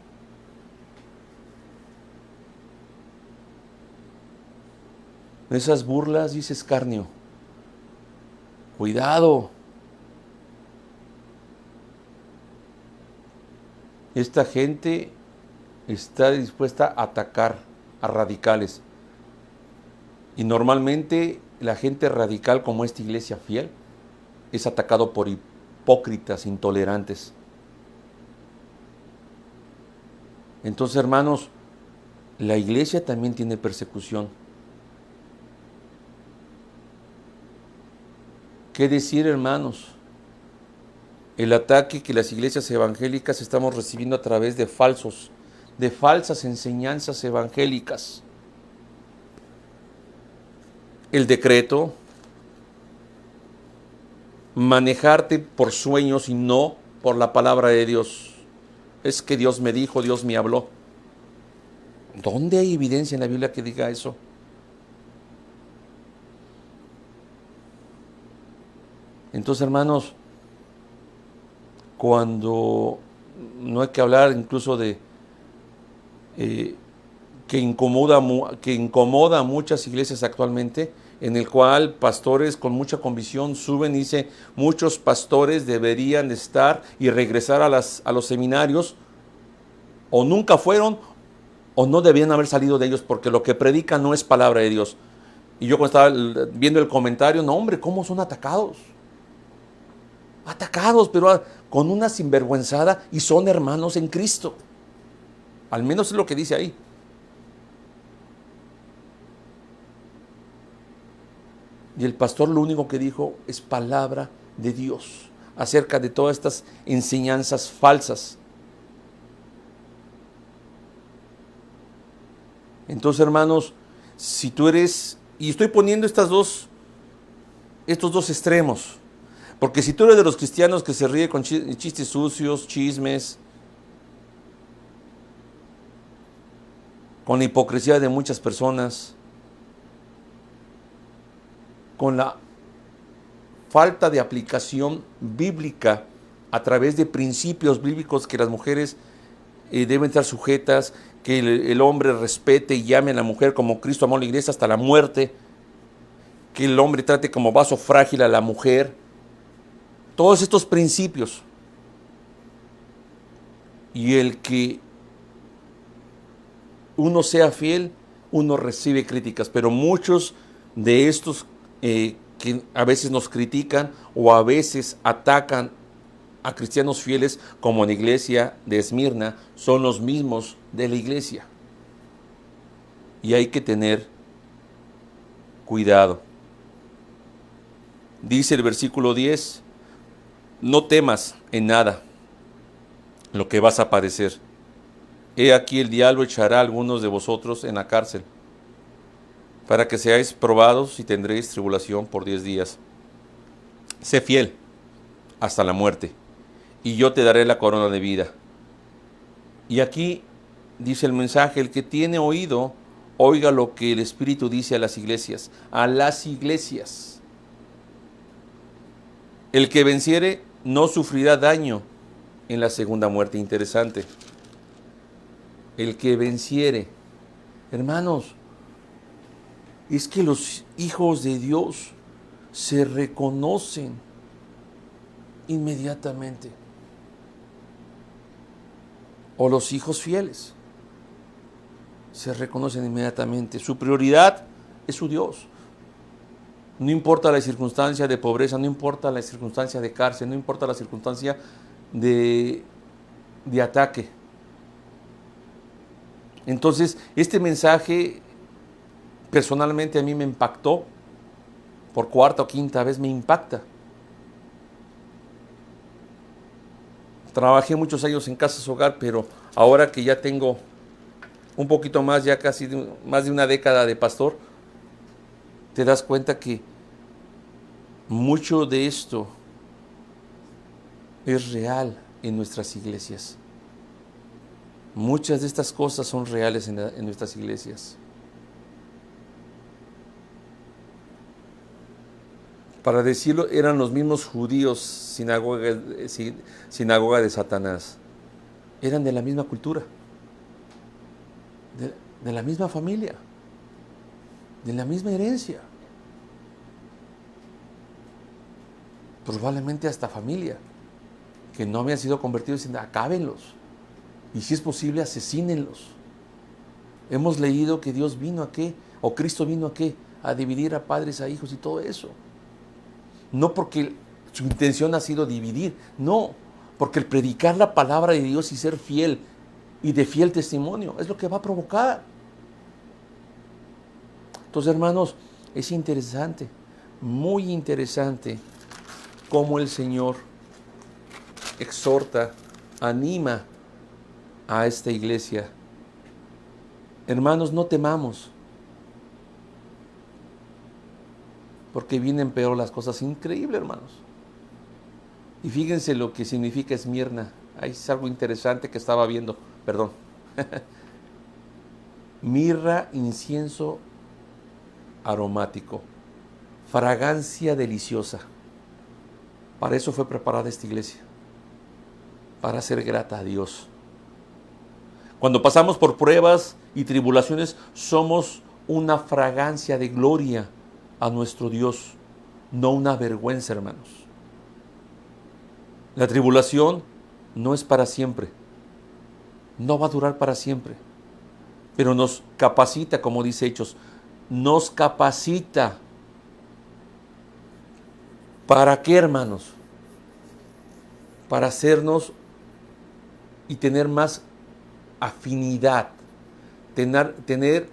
Esas burlas, dice Escarnio. Cuidado. Esta gente está dispuesta a atacar a radicales. Y normalmente la gente radical como esta iglesia fiel es atacado por hipócritas, intolerantes. Entonces, hermanos, la iglesia también tiene persecución. ¿Qué decir, hermanos? El ataque que las iglesias evangélicas estamos recibiendo a través de falsas enseñanzas evangélicas. El decreto, manejarte por sueños y no por la palabra de Dios. Es que Dios me dijo, Dios me habló. ¿Dónde hay evidencia en la Biblia que diga eso? Entonces, hermanos, cuando no hay que hablar incluso de que incomoda a muchas iglesias actualmente, en el cual pastores con mucha convicción suben y dicen, muchos pastores deberían estar y regresar a los seminarios, o nunca fueron, o no debían haber salido de ellos, porque lo que predican no es palabra de Dios. Y yo cuando estaba viendo el comentario, no hombre, ¿cómo son atacados? Atacados, pero con una sinvergüenzada, y son hermanos en Cristo. Al menos es lo que dice ahí. Y el pastor lo único que dijo es palabra de Dios acerca de todas estas enseñanzas falsas. Entonces, hermanos, si tú eres, y estoy poniendo estos dos extremos, porque si tú eres de los cristianos que se ríe con chistes sucios, chismes, con la hipocresía de muchas personas, con la falta de aplicación bíblica a través de principios bíblicos que las mujeres deben estar sujetas, que el hombre respete y llame a la mujer como Cristo amó a la iglesia hasta la muerte, que el hombre trate como vaso frágil a la mujer. Todos estos principios. Y el que uno sea fiel, uno recibe críticas, pero muchos de estos que a veces nos critican o a veces atacan a cristianos fieles, como en la iglesia de Esmirna, son los mismos de la iglesia. Y hay que tener cuidado. Dice el versículo 10, no temas en nada lo que vas a padecer. He aquí el diablo echará a algunos de vosotros en la cárcel, para que seáis probados y tendréis tribulación por 10 días. Sé fiel hasta la muerte, y yo te daré la corona de vida. Y aquí dice el mensaje, el que tiene oído, oiga lo que el Espíritu dice a las iglesias. A las iglesias. El que venciere no sufrirá daño en la segunda muerte. Interesante. El que venciere. Hermanos, es que los hijos de Dios se reconocen inmediatamente. O los hijos fieles se reconocen inmediatamente. Su prioridad es su Dios. No importa la circunstancia de pobreza, no importa la circunstancia de cárcel, no importa la circunstancia de ataque. Entonces, este mensaje personalmente a mí me impactó. Por cuarta o quinta vez me impacta. Trabajé muchos años en casas hogar, pero ahora que ya tengo un poquito más, ya casi más de una década de pastor, te das cuenta que mucho de esto es real en nuestras iglesias. Muchas de estas cosas son reales en nuestras iglesias. Para decirlo, eran los mismos judíos, sinagoga de Satanás. Eran de la misma cultura, de la misma familia, de la misma herencia. Probablemente hasta familia, que no habían sido convertidos, diciendo, acábenlos. Y si es posible, asesínenlos. Hemos leído que Dios vino a qué, o Cristo vino a qué, a dividir a padres, a hijos y todo eso. No porque su intención ha sido dividir, no, porque el predicar la palabra de Dios y ser fiel y de fiel testimonio es lo que va a provocar. Entonces, hermanos, es interesante, muy interesante cómo el Señor exhorta, anima a esta iglesia. Hermanos, no temamos, porque vienen peor las cosas. Increíble, hermanos. Y fíjense lo que significa Esmirna. Ahí es algo interesante que estaba viendo. Perdón. Mirra, incienso aromático, fragancia deliciosa. Para eso fue preparada esta iglesia, para ser grata a Dios. Cuando pasamos por pruebas y tribulaciones, somos una fragancia de gloria a nuestro Dios, no una vergüenza, hermanos. La tribulación no es para siempre, no va a durar para siempre, pero nos capacita, como dice Hechos, nos capacita. ¿Para qué, hermanos? Para hacernos y tener más afinidad, tener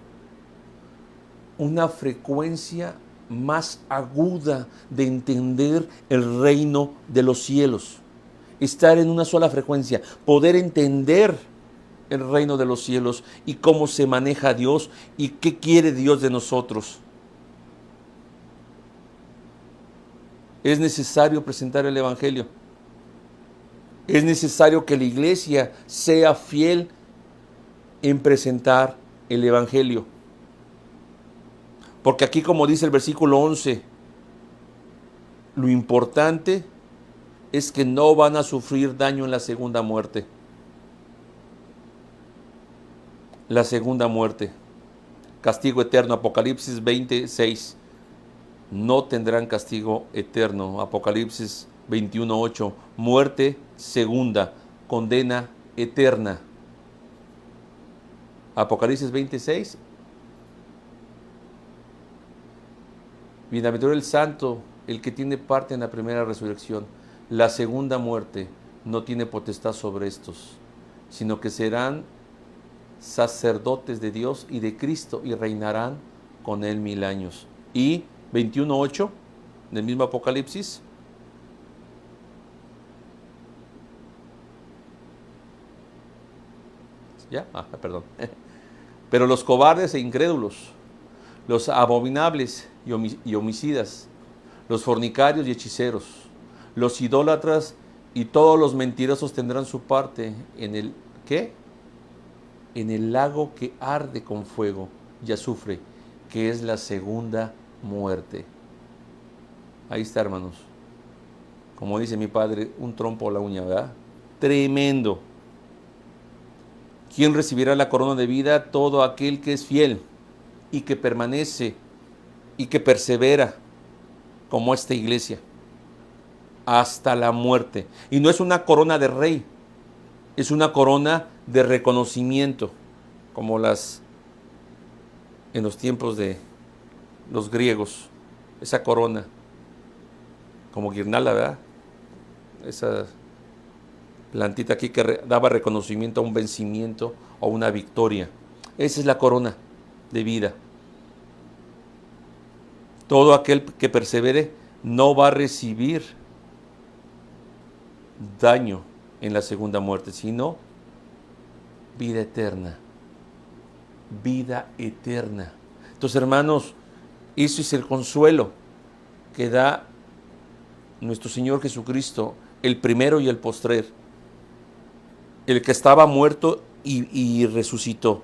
una frecuencia más aguda de entender el reino de los cielos. Estar en una sola frecuencia, poder entender el reino de los cielos y cómo se maneja Dios y qué quiere Dios de nosotros. Es necesario presentar el Evangelio. Es necesario que la iglesia sea fiel en presentar el Evangelio. Porque aquí, como dice el versículo 11, lo importante es que no van a sufrir daño en la segunda muerte. La segunda muerte. Castigo eterno, Apocalipsis 26. No tendrán castigo eterno, Apocalipsis 21:8. Muerte segunda, condena eterna. Apocalipsis 26. Bienaventurado el santo, el que tiene parte en la primera resurrección. La segunda muerte no tiene potestad sobre estos, sino que serán sacerdotes de Dios y de Cristo y reinarán con él 1000 años. Y 21:8 del mismo Apocalipsis. ¿Ya? Perdón. Pero los cobardes e incrédulos, los abominables y homicidas, los fornicarios y hechiceros, los idólatras y todos los mentirosos tendrán su parte en el ¿qué? En el lago que arde con fuego y azufre, que es la segunda muerte. Ahí está, hermanos. Como dice mi padre, un trompo a la uña, ¿verdad? Tremendo. ¿Quién recibirá la corona de vida? Todo aquel que es fiel y que permanece y que persevera, como esta iglesia, hasta la muerte. Y no es una corona de rey, es una corona de reconocimiento, como las en los tiempos de los griegos, esa corona, como guirnalda, ¿verdad? Esa plantita aquí que daba reconocimiento a un vencimiento o una victoria. Esa es la corona de vida. Todo aquel que persevere no va a recibir daño en la segunda muerte, sino vida eterna. Vida eterna. Entonces, hermanos, eso es el consuelo que da nuestro Señor Jesucristo, el primero y el postrer, el que estaba muerto y resucitó.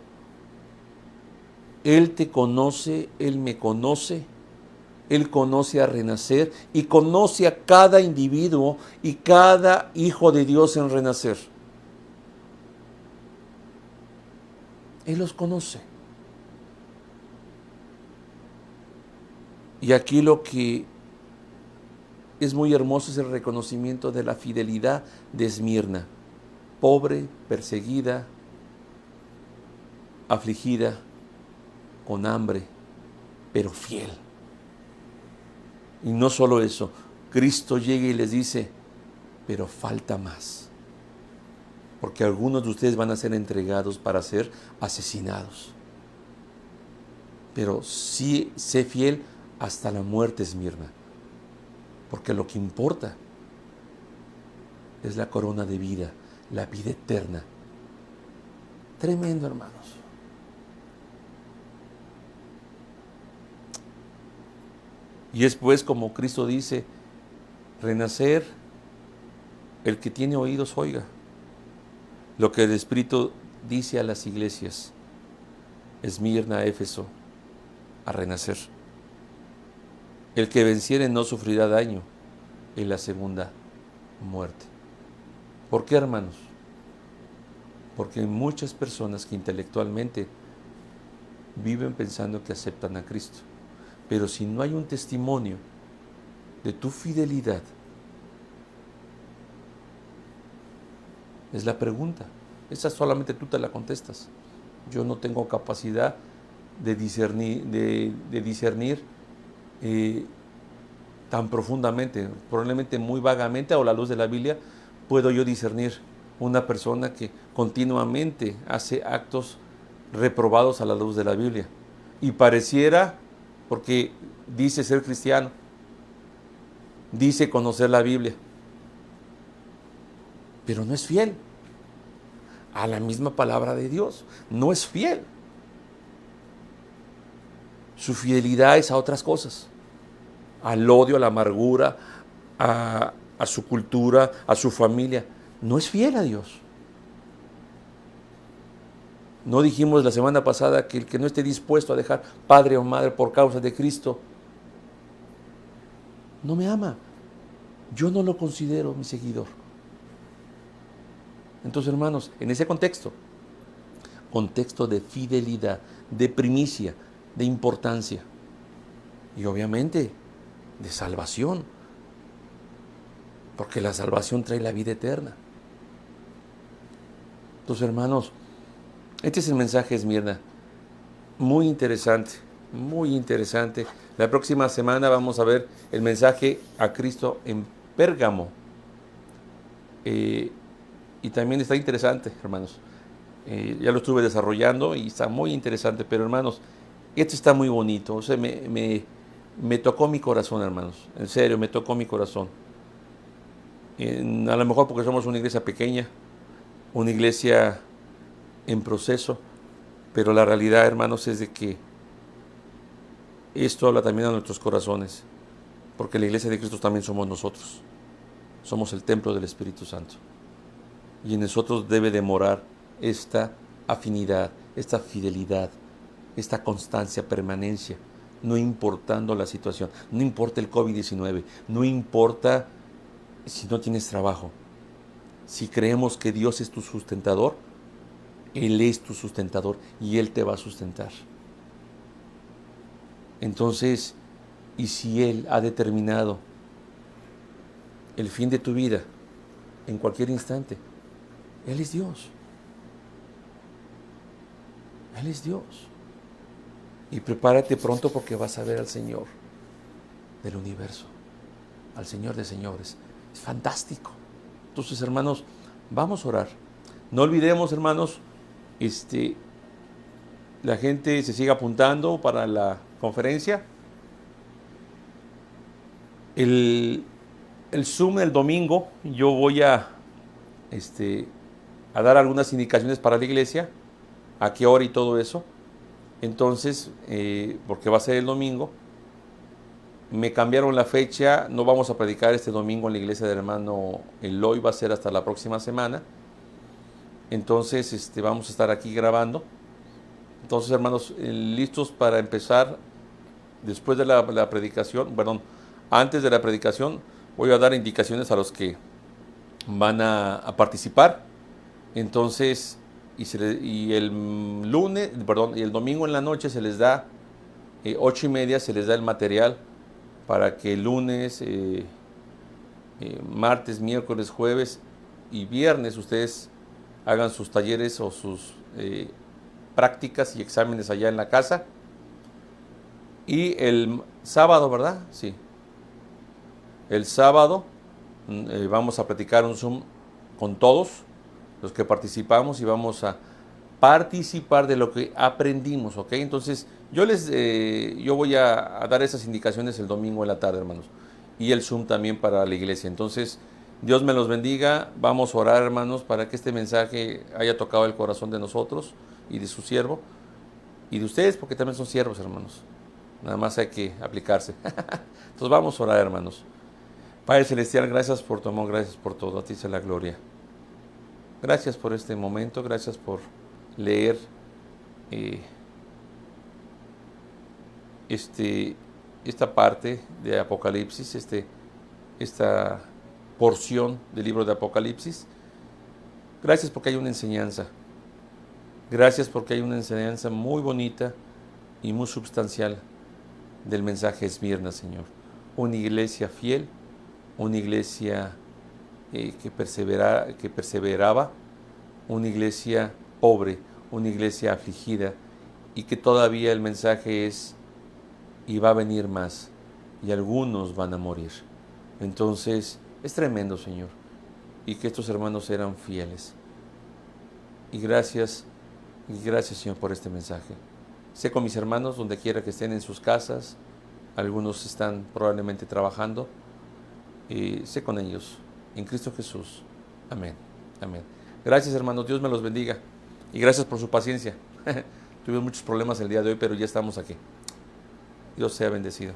Él te conoce, Él me conoce, Él conoce a Renacer y conoce a cada individuo y cada hijo de Dios en Renacer. Él los conoce. Y aquí lo que es muy hermoso es el reconocimiento de la fidelidad de Esmirna. Pobre, perseguida, afligida, con hambre, pero fiel. Y no solo eso, Cristo llega y les dice, pero falta más. Porque algunos de ustedes van a ser entregados para ser asesinados. Pero sí, sé fiel hasta la muerte, Esmirna. Porque lo que importa es la corona de vida, la vida eterna. Tremendo, hermanos. Y es pues como Cristo dice, Renacer, el que tiene oídos oiga lo que el Espíritu dice a las iglesias, Esmirna, Éfeso, a Renacer. El que venciere no sufrirá daño en la segunda muerte. ¿Por qué, hermanos? Porque hay muchas personas que intelectualmente viven pensando que aceptan a Cristo. Pero si no hay un testimonio de tu fidelidad, es la pregunta. Esa solamente tú te la contestas. Yo no tengo capacidad de discernir tan profundamente, probablemente muy vagamente, o a la luz de la Biblia, puedo yo discernir una persona que continuamente hace actos reprobados a la luz de la Biblia. Y pareciera, porque dice ser cristiano, dice conocer la Biblia, pero no es fiel a la misma palabra de Dios, no es fiel. Su fidelidad es a otras cosas, al odio, a la amargura, a su cultura, a su familia. No es fiel a Dios. No dijimos la semana pasada que el que no esté dispuesto a dejar padre o madre por causa de Cristo, no me ama. Yo no lo considero mi seguidor. Entonces, hermanos, en ese contexto de fidelidad, de primicia, de importancia y obviamente de salvación, porque la salvación trae la vida eterna. Entonces, hermanos, este es el mensaje de Esmirna. Muy interesante, muy interesante. La próxima semana vamos a ver el mensaje a Cristo en Pérgamo. Y también está interesante, hermanos. Ya lo estuve desarrollando y está muy interesante, pero hermanos, esto está muy bonito. O sea, me tocó mi corazón, hermanos. En serio, me tocó mi corazón. A lo mejor porque somos una iglesia pequeña, una iglesia en proceso, pero la realidad, hermanos, es de que esto habla también a nuestros corazones, porque la iglesia de Cristo también somos nosotros. Somos el templo del Espíritu Santo. Y en nosotros debe de morar esta afinidad, esta fidelidad, esta constancia, permanencia, no importando la situación, no importa el COVID-19, no importa si no tienes trabajo. Si creemos que Dios es tu sustentador, Él es tu sustentador y Él te va a sustentar. Entonces, y si Él ha determinado el fin de tu vida en cualquier instante, Él es Dios. Él es Dios. Y prepárate pronto porque vas a ver al Señor del universo, al Señor de señores. Es fantástico. Entonces, hermanos, vamos a orar. No olvidemos, hermanos, la gente se sigue apuntando para la conferencia. El Zoom el domingo, yo voy a dar algunas indicaciones para la iglesia, a qué hora y todo eso. Entonces, porque va a ser el domingo, me cambiaron la fecha, no vamos a predicar este domingo en la iglesia del hermano Eloy, va a ser hasta la próxima semana. Entonces, vamos a estar aquí grabando. Entonces, hermanos, listos para empezar después de la predicación, perdón, antes de la predicación, voy a dar indicaciones a los que van a participar. Entonces, y el lunes, perdón, y el domingo en la noche se les da 8:30, se les da el material para que el lunes, martes, miércoles, jueves y viernes ustedes hagan sus talleres o sus prácticas y exámenes allá en la casa. Y el sábado, ¿verdad? Sí. El sábado vamos a platicar un Zoom con todos los que participamos y vamos a participar de lo que aprendimos, ¿ok? Entonces, yo voy a dar esas indicaciones el domingo en la tarde, hermanos. Y el Zoom también para la iglesia. Entonces, Dios me los bendiga. Vamos a orar, hermanos, para que este mensaje haya tocado el corazón de nosotros y de su siervo. Y de ustedes, porque también son siervos, hermanos. Nada más hay que aplicarse. Entonces, vamos a orar, hermanos. Padre Celestial, gracias por tu amor, gracias por todo. A ti sea la gloria. Gracias por este momento, gracias por leer esta parte de Apocalipsis, esta porción del libro de Apocalipsis. Gracias porque hay una enseñanza. Gracias porque hay una enseñanza muy bonita y muy substancial del mensaje de Esmirna, Señor. Una iglesia fiel, una iglesia que perseveraba, una iglesia pobre, una iglesia afligida, y que todavía el mensaje es, y va a venir más, y algunos van a morir. Entonces, es tremendo, Señor, y que estos hermanos eran fieles. Y gracias, Señor, por este mensaje. Sé con mis hermanos, donde quiera que estén en sus casas, Algunos están probablemente trabajando. Y sé con ellos. En Cristo Jesús. Amén. Amén. Gracias, hermanos. Dios me los bendiga. Y gracias por su paciencia. Tuvimos muchos problemas el día de hoy, pero ya estamos aquí. Dios sea bendecido.